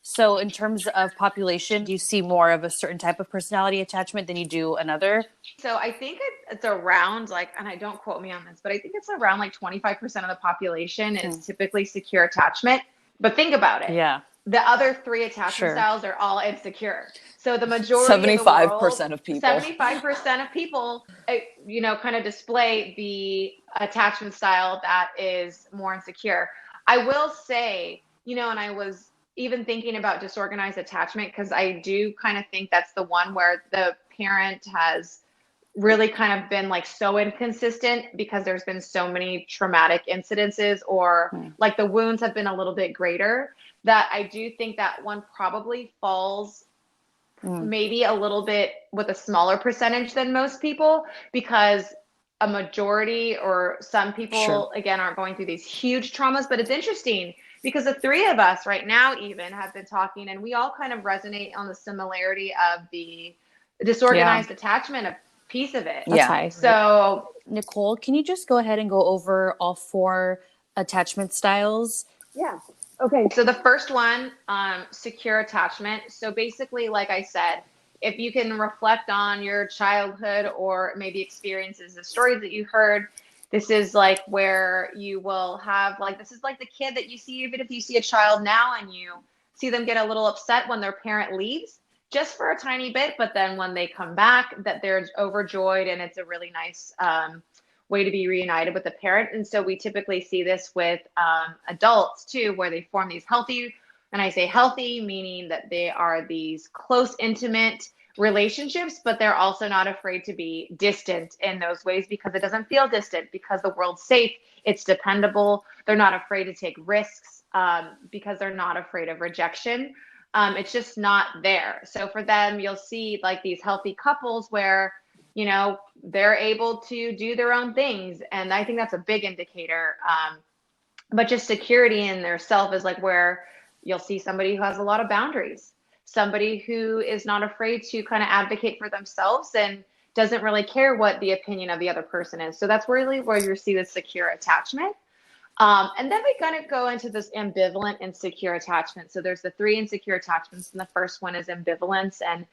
So in terms of population, do you see more of a certain type of personality attachment than you do another? So I think it's around like, and I don't quote me on this, but I think it's around like 25% of the population is typically secure attachment. But think about it. Yeah. The other three attachment styles are all insecure. So the majority 75% of people. 75% of people, you know, kind of display the attachment style that is more insecure. I will say, you know, and I was even thinking about disorganized attachment, because I do kind of think that's the one where the parent has really kind of been like so inconsistent because there's been so many traumatic incidences or like the wounds have been a little bit greater, that I do think that one probably falls maybe a little bit with a smaller percentage than most people, because a majority or some people again aren't going through these huge traumas. But it's interesting because the three of us right now even have been talking and we all kind of resonate on the similarity of the disorganized attachment piece of it. That's high. So Nicole, can you just go ahead and go over all 4 attachment styles? Yeah. Okay. So the first one, secure attachment. So basically, like I said, if you can reflect on your childhood or maybe experiences, the stories that you heard, this is like where you will have like, this is like the kid that you see, even if you see a child now and you see them get a little upset when their parent leaves just for a tiny bit, but then when they come back that they're overjoyed and it's a really nice way to be reunited with the parent. And so we typically see this with adults too, where they form these healthy, and I say healthy, meaning that they are these close, intimate relationships, but they're also not afraid to be distant in those ways because it doesn't feel distant, because the world's safe, it's dependable. They're not afraid to take risks because they're not afraid of rejection. It's just not there. So for them, you'll see like these healthy couples where, you know, they're able to do their own things. And I think that's a big indicator. But just security in their self is like where you'll see somebody who has a lot of boundaries, somebody who is not afraid to kind of advocate for themselves and doesn't really care what the opinion of the other person is. So that's really where you see the secure attachment. And then we kind of go into this ambivalent and secure attachment. So there's the 3 insecure attachments, and the first one is ambivalence. And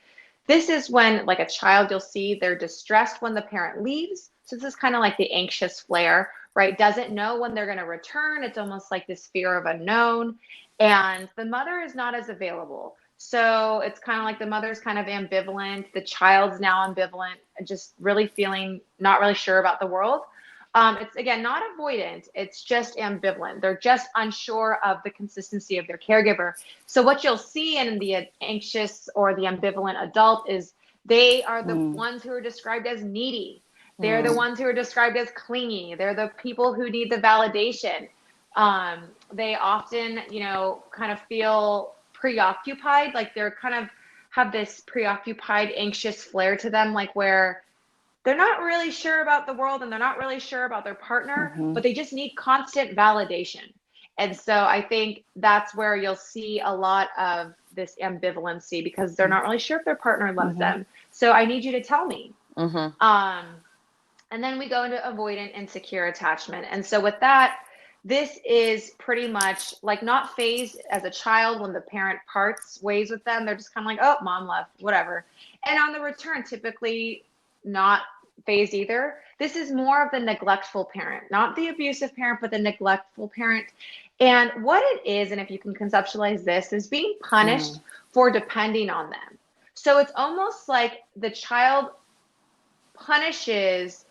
this is when, like a child, you'll see they're distressed when the parent leaves. So this is kind of like the anxious flare, right? Doesn't know when they're going to return. It's almost like this fear of unknown. And the mother is not as available. So it's kind of like the mother's kind of ambivalent. The child's now ambivalent, just really feeling not really sure about the world. It's, again, not avoidant. It's just ambivalent. They're just unsure of the consistency of their caregiver. So what you'll see in the anxious or the ambivalent adult is they are the ones who are described as needy. They're the ones who are described as clingy. They're the people who need the validation. They often, you know, kind of feel preoccupied, like they're kind of have this preoccupied, anxious flair to them, like where they're not really sure about the world and they're not really sure about their partner, but they just need constant validation. And so I think that's where you'll see a lot of this ambivalency, because they're not really sure if their partner loves them. So I need you to tell me. And then we go into avoidant and secure attachment. And so with that, this is pretty much like not phased as a child when the parent parts ways with them. They're just kind of like, oh, mom left, whatever. And on the return, typically not phased either. This is more of the neglectful parent, not the abusive parent, but the neglectful parent. And what it is, and if you can conceptualize this, is being punished for depending on them. So it's almost like the child punishes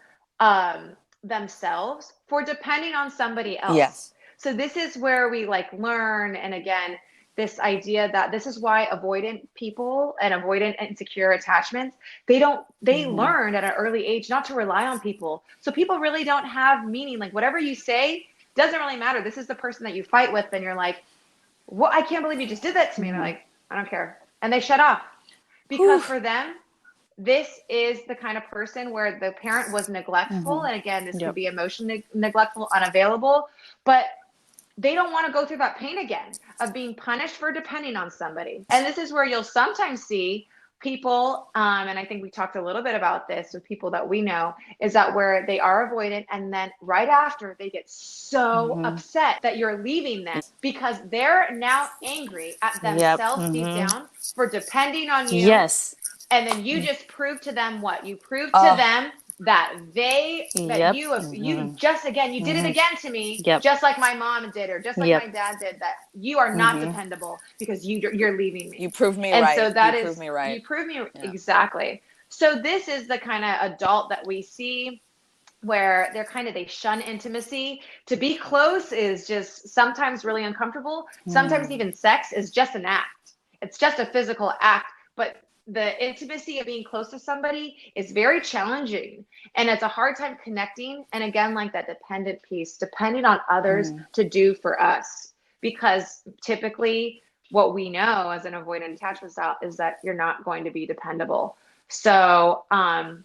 themselves for depending on somebody else. Yes. So this is where we like learn, and again, this idea that this is why avoidant people and avoidant and secure attachments, they learn at an early age not to rely on people. So people really don't have meaning. Like whatever you say doesn't really matter. This is the person that you fight with, and you're like, "What? I can't believe you just did that to me." And they're like, "I don't care," and they shut off, because for them, this is the kind of person where the parent was neglectful. And again, this could be emotionally neglectful, unavailable, but they don't want to go through that pain again of being punished for depending on somebody. And this is where you'll sometimes see people, and I think we talked a little bit about this with people that we know, is that where they are avoidant, and then right after they get so upset that you're leaving them because they're now angry at themselves deep down for depending on you. Yes. And then you just prove to them what? You prove to them that you just, again, you did it again to me, just like my mom did, or just like my dad did, that you are not dependable because you're leaving me. You proved me and right. So that you is, proved me right. You proved me exactly. So this is the kind of adult that we see where they shun intimacy. To be close is just sometimes really uncomfortable. Sometimes even sex is just an act. It's just a physical act, but the intimacy of being close to somebody is very challenging, and it's a hard time connecting. And again, like that dependent piece, depending on others to do for us, because typically what we know as an avoidant attachment style is that you're not going to be dependable. So, and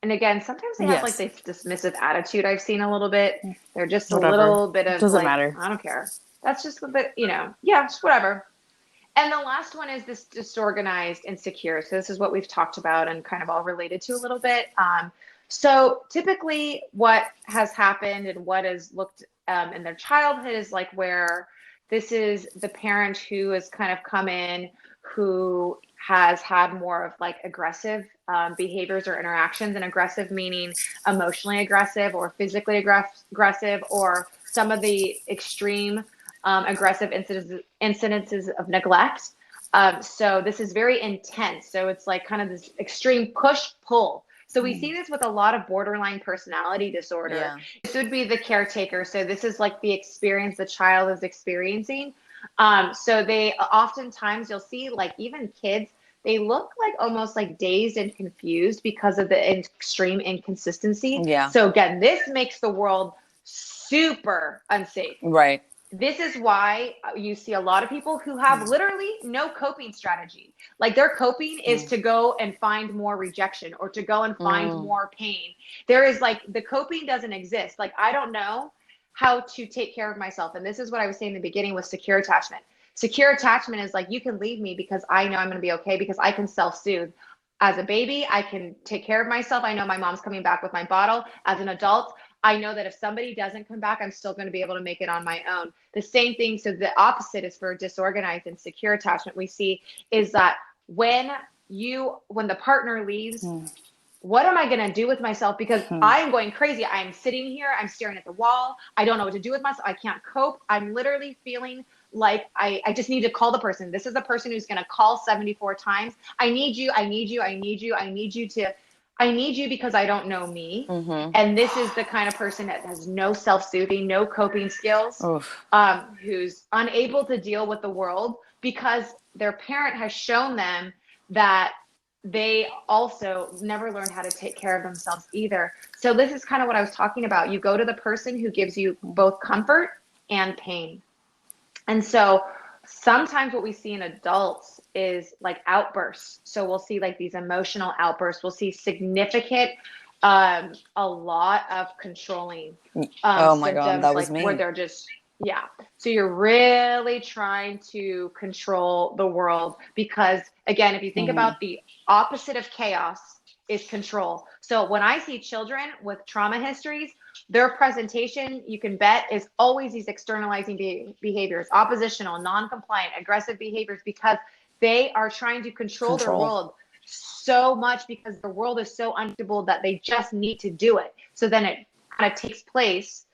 again, sometimes they have like this dismissive attitude. I've seen a little bit. They're just a little bit of doesn't like, matter. I don't care. That's just a bit, just whatever. And the last one is this disorganized, insecure. So this is what we've talked about and kind of all related to a little bit. So typically what has happened and what is looked in their childhood is like where this is the parent who has kind of come in, who has had more of like aggressive behaviors or interactions, and aggressive meaning emotionally aggressive or physically aggressive, or some of the extreme aggressive incidences of neglect. So this is very intense. So it's like kind of this extreme push-pull. So we see this with a lot of borderline personality disorder. Yeah. This would be the caretaker. So this is like the experience the child is experiencing. So they oftentimes, you'll see like even kids, they look like almost like dazed and confused because of the extreme inconsistency. Yeah. So again, this makes the world super unsafe. Right. This is why you see a lot of people who have literally no coping strategy. Like their coping is to go and find more rejection or to go and find more pain. There is like, the coping doesn't exist. Like, I don't know how to take care of myself. And this is what I was saying in the beginning with secure attachment. Secure attachment is like, you can leave me because I know I'm going to be okay, because I can self-soothe. As a baby, I can take care of myself. I know my mom's coming back with my bottle. As an adult, I know that if somebody doesn't come back, I'm still going to be able to make it on my own. The same thing. So the opposite is for disorganized and secure attachment. We see is that when the partner leaves, what am I going to do with myself? Because I'm going crazy. I'm sitting here. I'm staring at the wall. I don't know what to do with myself. I can't cope. I'm literally feeling like I just need to call the person. This is the person who's going to call 74 times. I need you. I need you. I need you. I need you to, I need you because I don't know me. And this is the kind of person that has no self-soothing, no coping skills, who's unable to deal with the world because their parent has shown them that they also never learned how to take care of themselves either. So this is kind of what I was talking about. You go to the person who gives you both comfort and pain. And so sometimes what we see in adults is like outbursts. So we'll see like these emotional outbursts. We'll see significant, a lot of controlling Oh my God, symptoms, that was like me. where they're just, yeah. So you're really trying to control the world because, again, if you think about the opposite of chaos is control. So when I see children with trauma histories, their presentation, you can bet, is always these externalizing behaviors, oppositional, non-compliant, aggressive behaviors, because they are trying to control their world so much because the world is so unstable that they just need to do it. So then it kind of takes place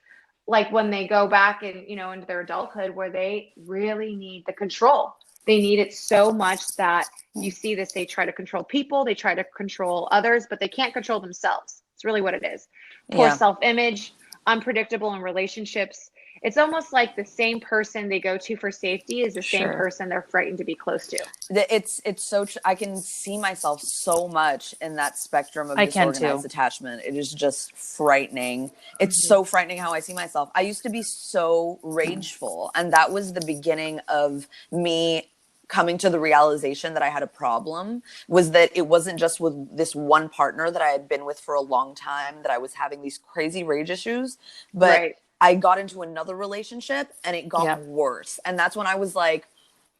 like when they go back and, into their adulthood where they really need the control. They need it so much that you see this, they try to control people, they try to control others, but they can't control themselves. It's really what it is. Poor self-image, unpredictable in relationships. It's almost like the same person they go to for safety is the same person they're frightened to be close to. It's so I can see myself so much in that spectrum of disorganized attachment. It is just frightening. It's so frightening how I see myself. I used to be so rageful, and that was the beginning of me coming to the realization that I had a problem, was that it wasn't just with this one partner that I had been with for a long time that I was having these crazy rage issues, but I got into another relationship and it got worse. And that's when I was like,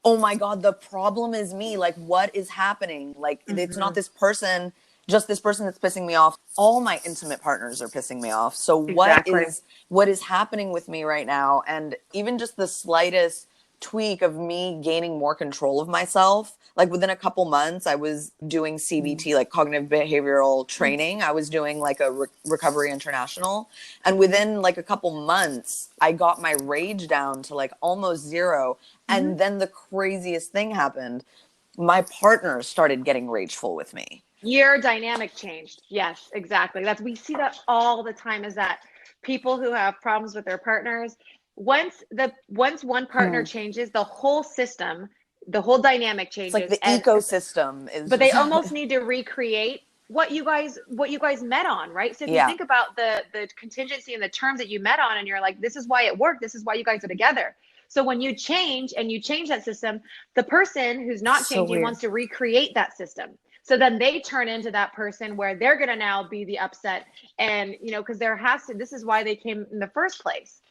oh my God, the problem is me. Like, what is happening? Like, it's not this person, just this person that's pissing me off. All my intimate partners are pissing me off. So what is happening with me right now? And even just the slightest tweak of me gaining more control of myself, like within a couple months I was doing CBT, like cognitive behavioral training. I was doing like a Recovery International, and within like a couple months I got my rage down to like almost zero. And then the craziest thing happened. My partner started getting rageful with me. Your dynamic changed. Yes, exactly. We see that all the time, is that people who have problems with their partners, once one partner changes, the whole system, the whole dynamic changes. It's like the ecosystem is. But they almost need to recreate what you guys met on, right? So if you think about the contingency and the terms that you met on, and you're like, this is why it worked. This is why you guys are together. So when you change that system, the person who's not changing wants to recreate that system. So then they turn into that person where they're going to now be the upset. And, because this is why they came in the first place.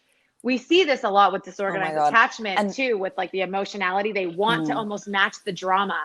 We see this a lot with disorganized attachment too, with like the emotionality. They want to almost match the drama.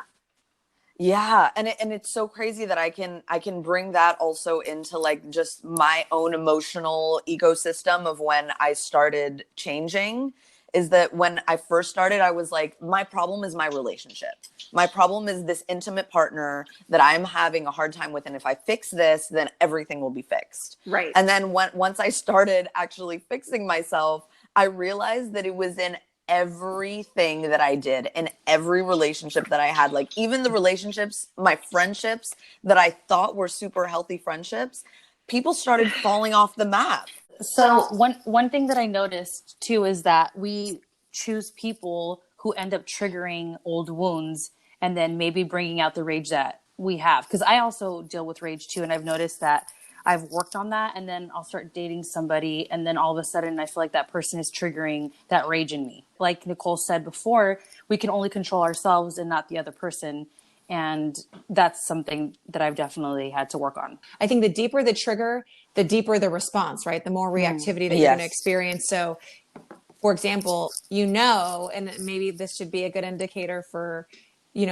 Yeah. And it's so crazy that I can bring that also into like just my own emotional ecosystem of when I started changing. Is that when I first started, I was like, my problem is my relationship. My problem is this intimate partner that I'm having a hard time with. And if I fix this, then everything will be fixed. Right. And then once I started actually fixing myself, I realized that it was in everything that I did in every relationship that I had, like even the relationships, my friendships that I thought were super healthy friendships, people started falling off the map. So one thing that I noticed too is that we choose people who end up triggering old wounds and then maybe bringing out the rage that we have. Because I also deal with rage too, and I've noticed that I've worked on that, and then I'll start dating somebody, and then all of a sudden I feel like that person is triggering that rage in me. Like Nicole said before, we can only control ourselves and not the other person. And that's something that I've definitely had to work on. I think the deeper the trigger, the deeper the response, right? The more reactivity that you're going to experience. So, for example, and maybe this should be a good indicator for,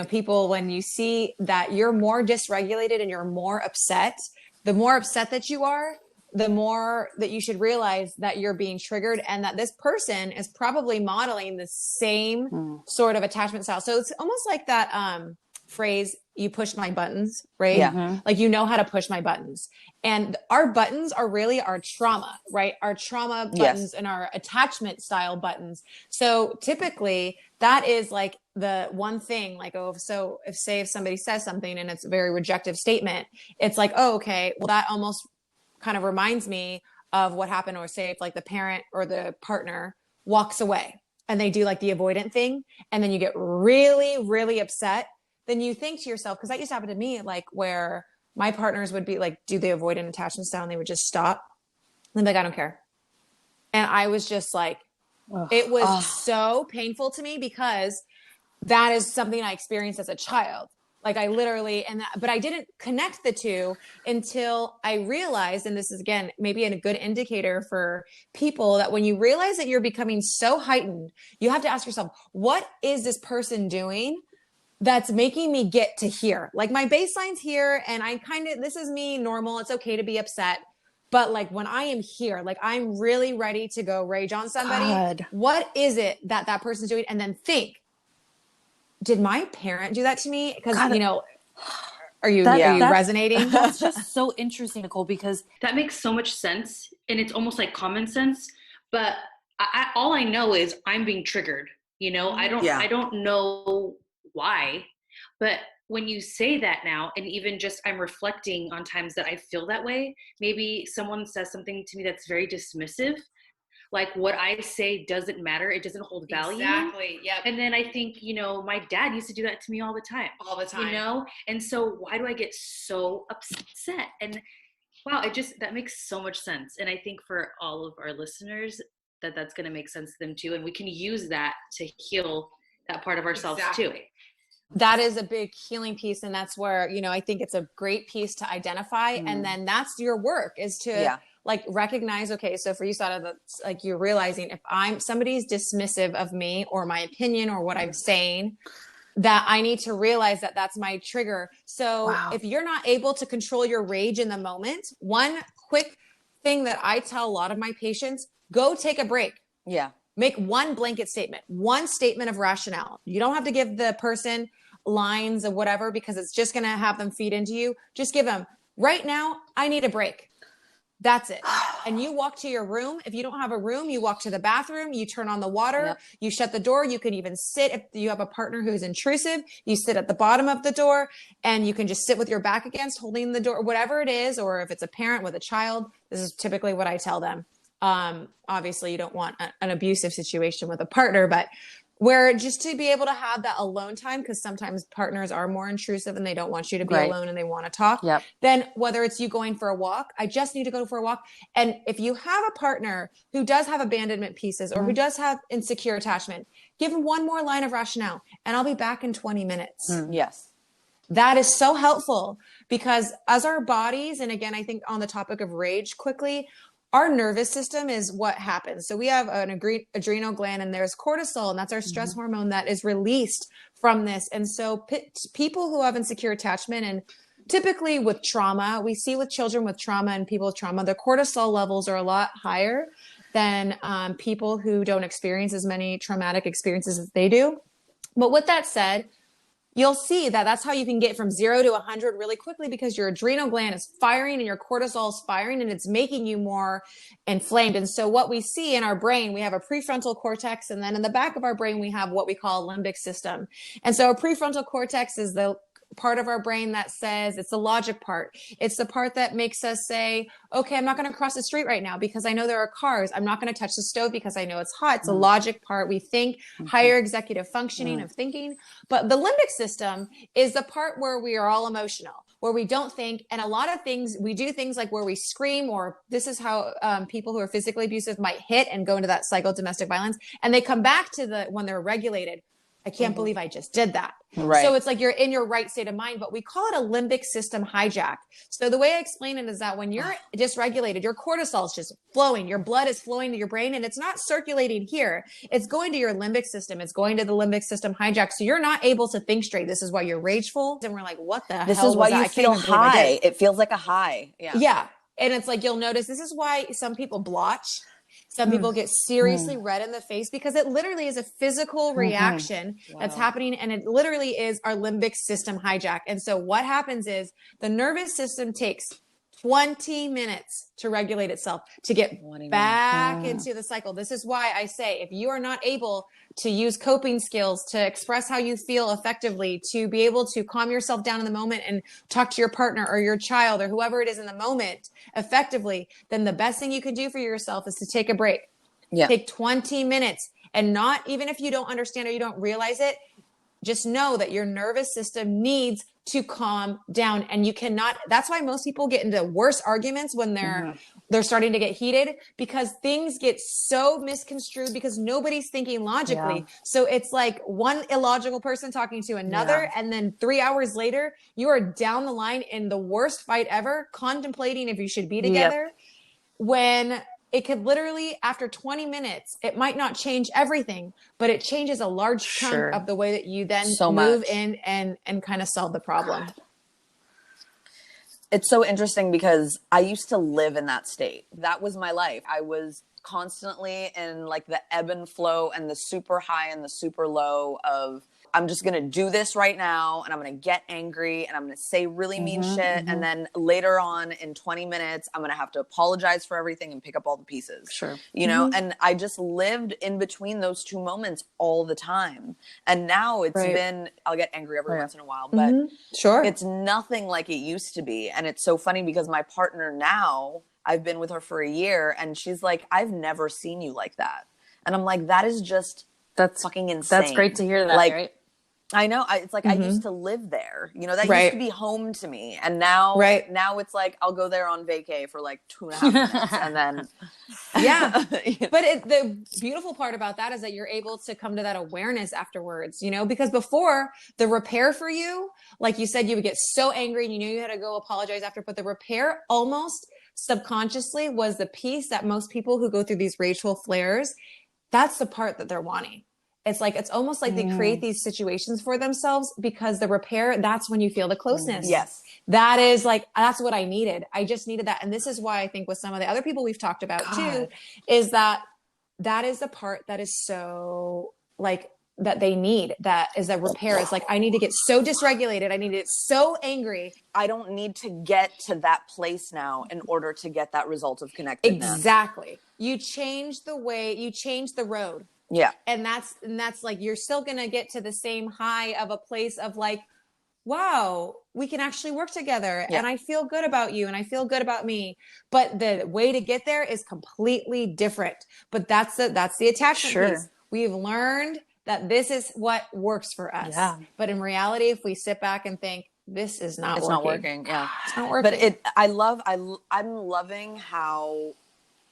people, when you see that you're more dysregulated and you're more upset, the more upset that you are, the more that you should realize that you're being triggered and that this person is probably modeling the same sort of attachment style. So it's almost like that phrase, you push my buttons, right? Yeah. Like, how to push my buttons. And our buttons are really our trauma, right? Our trauma buttons and our attachment style buttons. So typically that is like the one thing, like, if somebody says something and it's a very rejective statement, it's like, oh, okay, well, that almost kind of reminds me of what happened. Or say if like the parent or the partner walks away and they do like the avoidant thing, and then you get really, really upset. Then you think to yourself, because that used to happen to me, like where my partners would be like, do the avoidant attachment style, and they would just stop. And like, I don't care. And I was just like, it was so painful to me because that is something I experienced as a child. Like I literally, but I didn't connect the two until I realized, and this is again, maybe a good indicator for people, that when you realize that you're becoming so heightened, you have to ask yourself, what is this person doing that's making me get to here? Like my baseline's here, and this is me normal. It's okay to be upset. But like when I am here, like I'm really ready to go rage on somebody. God. What is it that person's doing? And then think, did my parent do that to me? Because, are you resonating? That's just so interesting, Nicole, because that makes so much sense. And it's almost like common sense. But all I know is I'm being triggered. I don't know why. But when you say that now, and even just I'm reflecting on times that I feel that way, maybe someone says something to me that's very dismissive. Like what I say doesn't matter. It doesn't hold value. Exactly. Yep. And then I think, my dad used to do that to me all the time. All the time. And so why do I get so upset? And wow, that makes so much sense. And I think for all of our listeners that's going to make sense to them too. And we can use that to heal that part of ourselves too. That is a big healing piece. And that's where, I think it's a great piece to identify. And then that's your work, is to like recognize, okay, so for you, Sada, that's like you're realizing if somebody's dismissive of me or my opinion or what I'm saying, that I need to realize that that's my trigger. So if you're not able to control your rage in the moment, one quick thing that I tell a lot of my patients, go take a break. Yeah. Make one blanket statement, one statement of rationale. You don't have to give the person lines of whatever, because it's just going to have them feed into you. Just give them, right now, I need a break. That's it. And you walk to your room. If you don't have a room, you walk to the bathroom, you turn on the water, you shut the door. You could even sit, if you have a partner who's intrusive, you sit at the bottom of the door, and you can just sit with your back against, holding the door, whatever it is. Or if it's a parent with a child, this is typically what I tell them. Obviously you don't want an abusive situation with a partner, but where just to be able to have that alone time, because sometimes partners are more intrusive and they don't want you to be alone and they want to talk. Then whether it's you going for a walk, I just need to go for a walk. And if you have a partner who does have abandonment pieces or who does have insecure attachment, give them one more line of rationale, and I'll be back in 20 minutes. Yes. That is so helpful, because as our bodies, and again, I think on the topic of rage quickly, our nervous system is what happens. So we have an adrenal gland, and there's cortisol, and that's our stress hormone that is released from this. And so people who have insecure attachment, and typically with trauma, we see with children with trauma and people with trauma, the cortisol levels are a lot higher than people who don't experience as many traumatic experiences as they do. But with that said, you'll see that that's how you can get from 0 to 100 really quickly, because your adrenal gland is firing and your cortisol is firing and it's making you more inflamed. And so what we see in our brain, we have a prefrontal cortex, and then in the back of our brain, we have what we call a limbic system. And so a prefrontal cortex is the part of our brain that says, it's the logic part. It's the part that makes us say, okay, I'm not going to cross the street right now because I know there are cars. I'm not going to touch the stove because I know it's hot. It's a logic part. We think higher executive functioning of thinking. But the limbic system is the part where we are all emotional, where we don't think. And a lot of things, we do things like where we scream, or this is how people who are physically abusive might hit and go into that cycle of domestic violence. And they come back to when they're regulated. I can't believe I just did that. Right. So it's like you're in your right state of mind, but we call it a limbic system hijack. So the way I explain it is that when you're dysregulated, your cortisol is just flowing, your blood is flowing to your brain, and it's not circulating here. It's going to your limbic system. It's going to the limbic system hijack. So you're not able to think straight. This is why you're rageful. And we're like, what the hell? This is why was you that? feel high. It feels like a high. Yeah. Yeah. And it's like, you'll notice this is why some people blotch. Some people get seriously red in the face, because it literally is a physical reaction that's happening. And it literally is our limbic system hijack. And so what happens is the nervous system takes 20 minutes to regulate itself, to get back into the cycle. This is why I say, if you are not able to use coping skills to express how you feel effectively, to be able to calm yourself down in the moment and talk to your partner or your child or whoever it is in the moment effectively, then the best thing you can do for yourself is to take a break. Yeah. Take 20 minutes, and not, even if you don't understand or you don't realize it, just know that your nervous system needs to calm down. And you cannot, that's why most people get into worse arguments when they're starting to get heated, because things get so misconstrued because nobody's thinking logically. Yeah. So it's like one illogical person talking to another. Yeah. And then 3 hours later, you are down the line in the worst fight ever, contemplating if you should be together, when it could literally, after 20 minutes, it might not change everything, but it changes a large chunk of the way that you then move in and kind of solve the problem. It's so interesting because I used to live in that state. That was my life. I was constantly in like the ebb and flow and the super high and the super low of, I'm just going to do this right now, and I'm going to get angry, and I'm going to say really mean shit. And then later on in 20 minutes, I'm going to have to apologize for everything and pick up all the pieces. Sure. You know, and I just lived in between those two moments all the time. And now it's been, I'll get angry every once in a while, but it's nothing like it used to be. And it's so funny because my partner now, I've been with her for a year, and she's like, I've never seen you like that. And I'm like, that is just, that's fucking insane. That's great to hear that, like, right? I know. It's like I used to live there. You know, that used to be home to me. And now, now it's like I'll go there on vacay for like 2.5 minutes and then. But the beautiful part about that is that you're able to come to that awareness afterwards, you know, because before, the repair for you, like you said, you would get so angry and you knew you had to go apologize after, but the repair almost subconsciously was the piece that most people who go through these rageful flares, that's the part that they're wanting. It's like, it's almost like they create these situations for themselves because the repair, that's when you feel the closeness. Yes. That is like, that's what I needed. I just needed that. And this is why I think with some of the other people we've talked about too, is that is the part that is so like, that they need, that is a repair. It's like, I need to get so dysregulated. I need to get so angry. I don't need to get to that place now in order to get that result of connectedness. Exactly. You change the way, you change the road. Yeah. And that's like, you're still going to get to the same high of a place of like, wow, we can actually work together and I feel good about you and I feel good about me. But the way to get there is completely different. But that's the attachment piece. We've learned that this is what works for us. Yeah. But in reality, if we sit back and think, this is not working. It's not working. Yeah. It's not working. But I'm loving how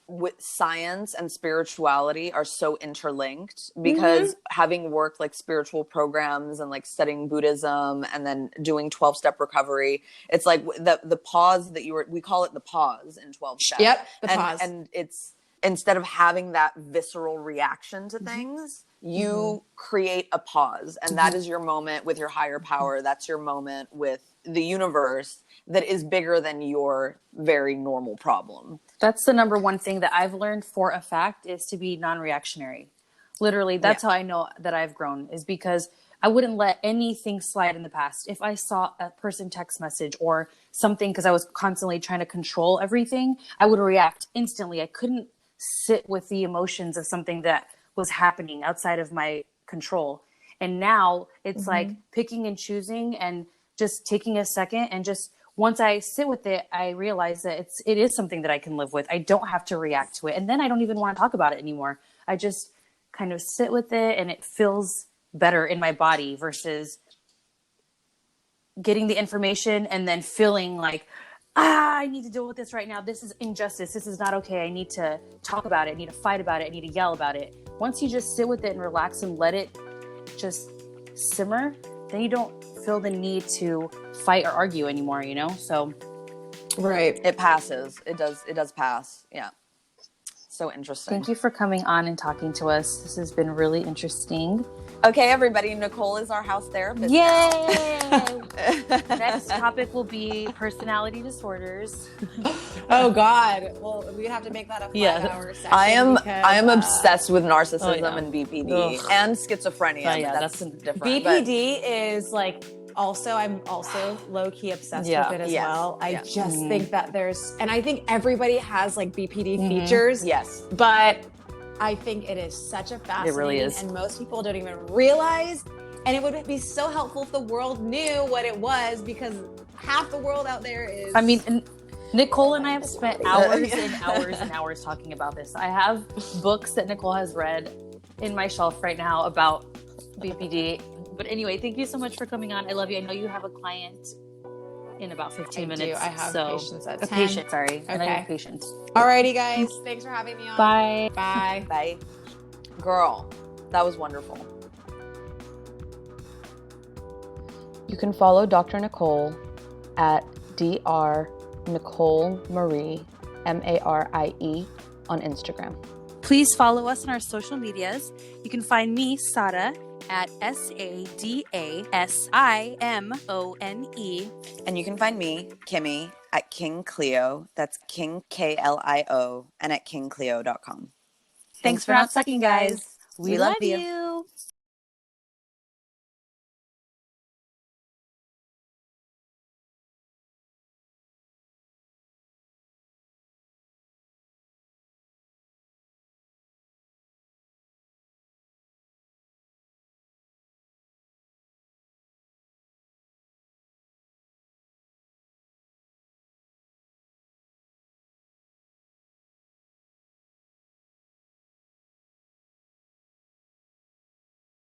with science and spirituality are so interlinked, because having worked like spiritual programs and like studying Buddhism and then doing 12-step recovery, it's like the pause that we call it the pause in 12 steps. Yep. The pause. And it's, instead of having that visceral reaction to things, you create a pause, and that is your moment with your higher power. That's your moment with the universe that is bigger than your very normal problem. That's the number one thing that I've learned for a fact, is to be non-reactionary. Literally, that's how I know that I've grown, is because I wouldn't let anything slide in the past. If I saw a person text message or something, because I was constantly trying to control everything, I would react instantly. I couldn't sit with the emotions of something that was happening outside of my control. And now it's like picking and choosing and just taking a second, and just once I sit with it, I realize that it is something that I can live with. I don't have to react to it. And then I don't even want to talk about it anymore. I just kind of sit with it, and it feels better in my body versus getting the information and then feeling like, I need to deal with this right now. This is injustice. This is not okay. I need to talk about it. I need to fight about it. I need to yell about it. Once you just sit with it and relax and let it just simmer, then you don't feel the need to fight or argue anymore, you know? So right. It passes. It does pass. Yeah. So interesting. Thank you for coming on and talking to us. This has been really interesting. Okay, everybody, Nicole is our house therapist. Yay! Next topic will be personality disorders. Oh God! Well, we'd have to make that a 5-hour session. I am obsessed with narcissism and BPD and schizophrenia. Yeah, that's different. BPD is like I'm also low key obsessed with it as well. I just think that and I think everybody has like BPD features. Yes, but I think it is such a fascinating, it really is. And most people don't even realize. And it would be so helpful if the world knew what it was, because half the world out there is. I mean, Nicole and I have spent hours and hours and hours talking about this. I have books that Nicole has read in my shelf right now about BPD. But anyway, thank you so much for coming on. I love you. I know you have a client in about 15 minutes. I have patients at 10. A patient, sorry. Okay. I know you have a patient. Alrighty, guys. Thanks for having me on. Bye. Bye. Bye. Girl, that was wonderful. You can follow Dr. Nicole at Dr. Nicole Marie, Marie, on Instagram. Please follow us on our social medias. You can find me, Sada, at SADASIMONE. And you can find me, Kimmy, at King Cleo. That's King KLIO, and at kingcleo.com. Thanks for not sucking, guys. We love you.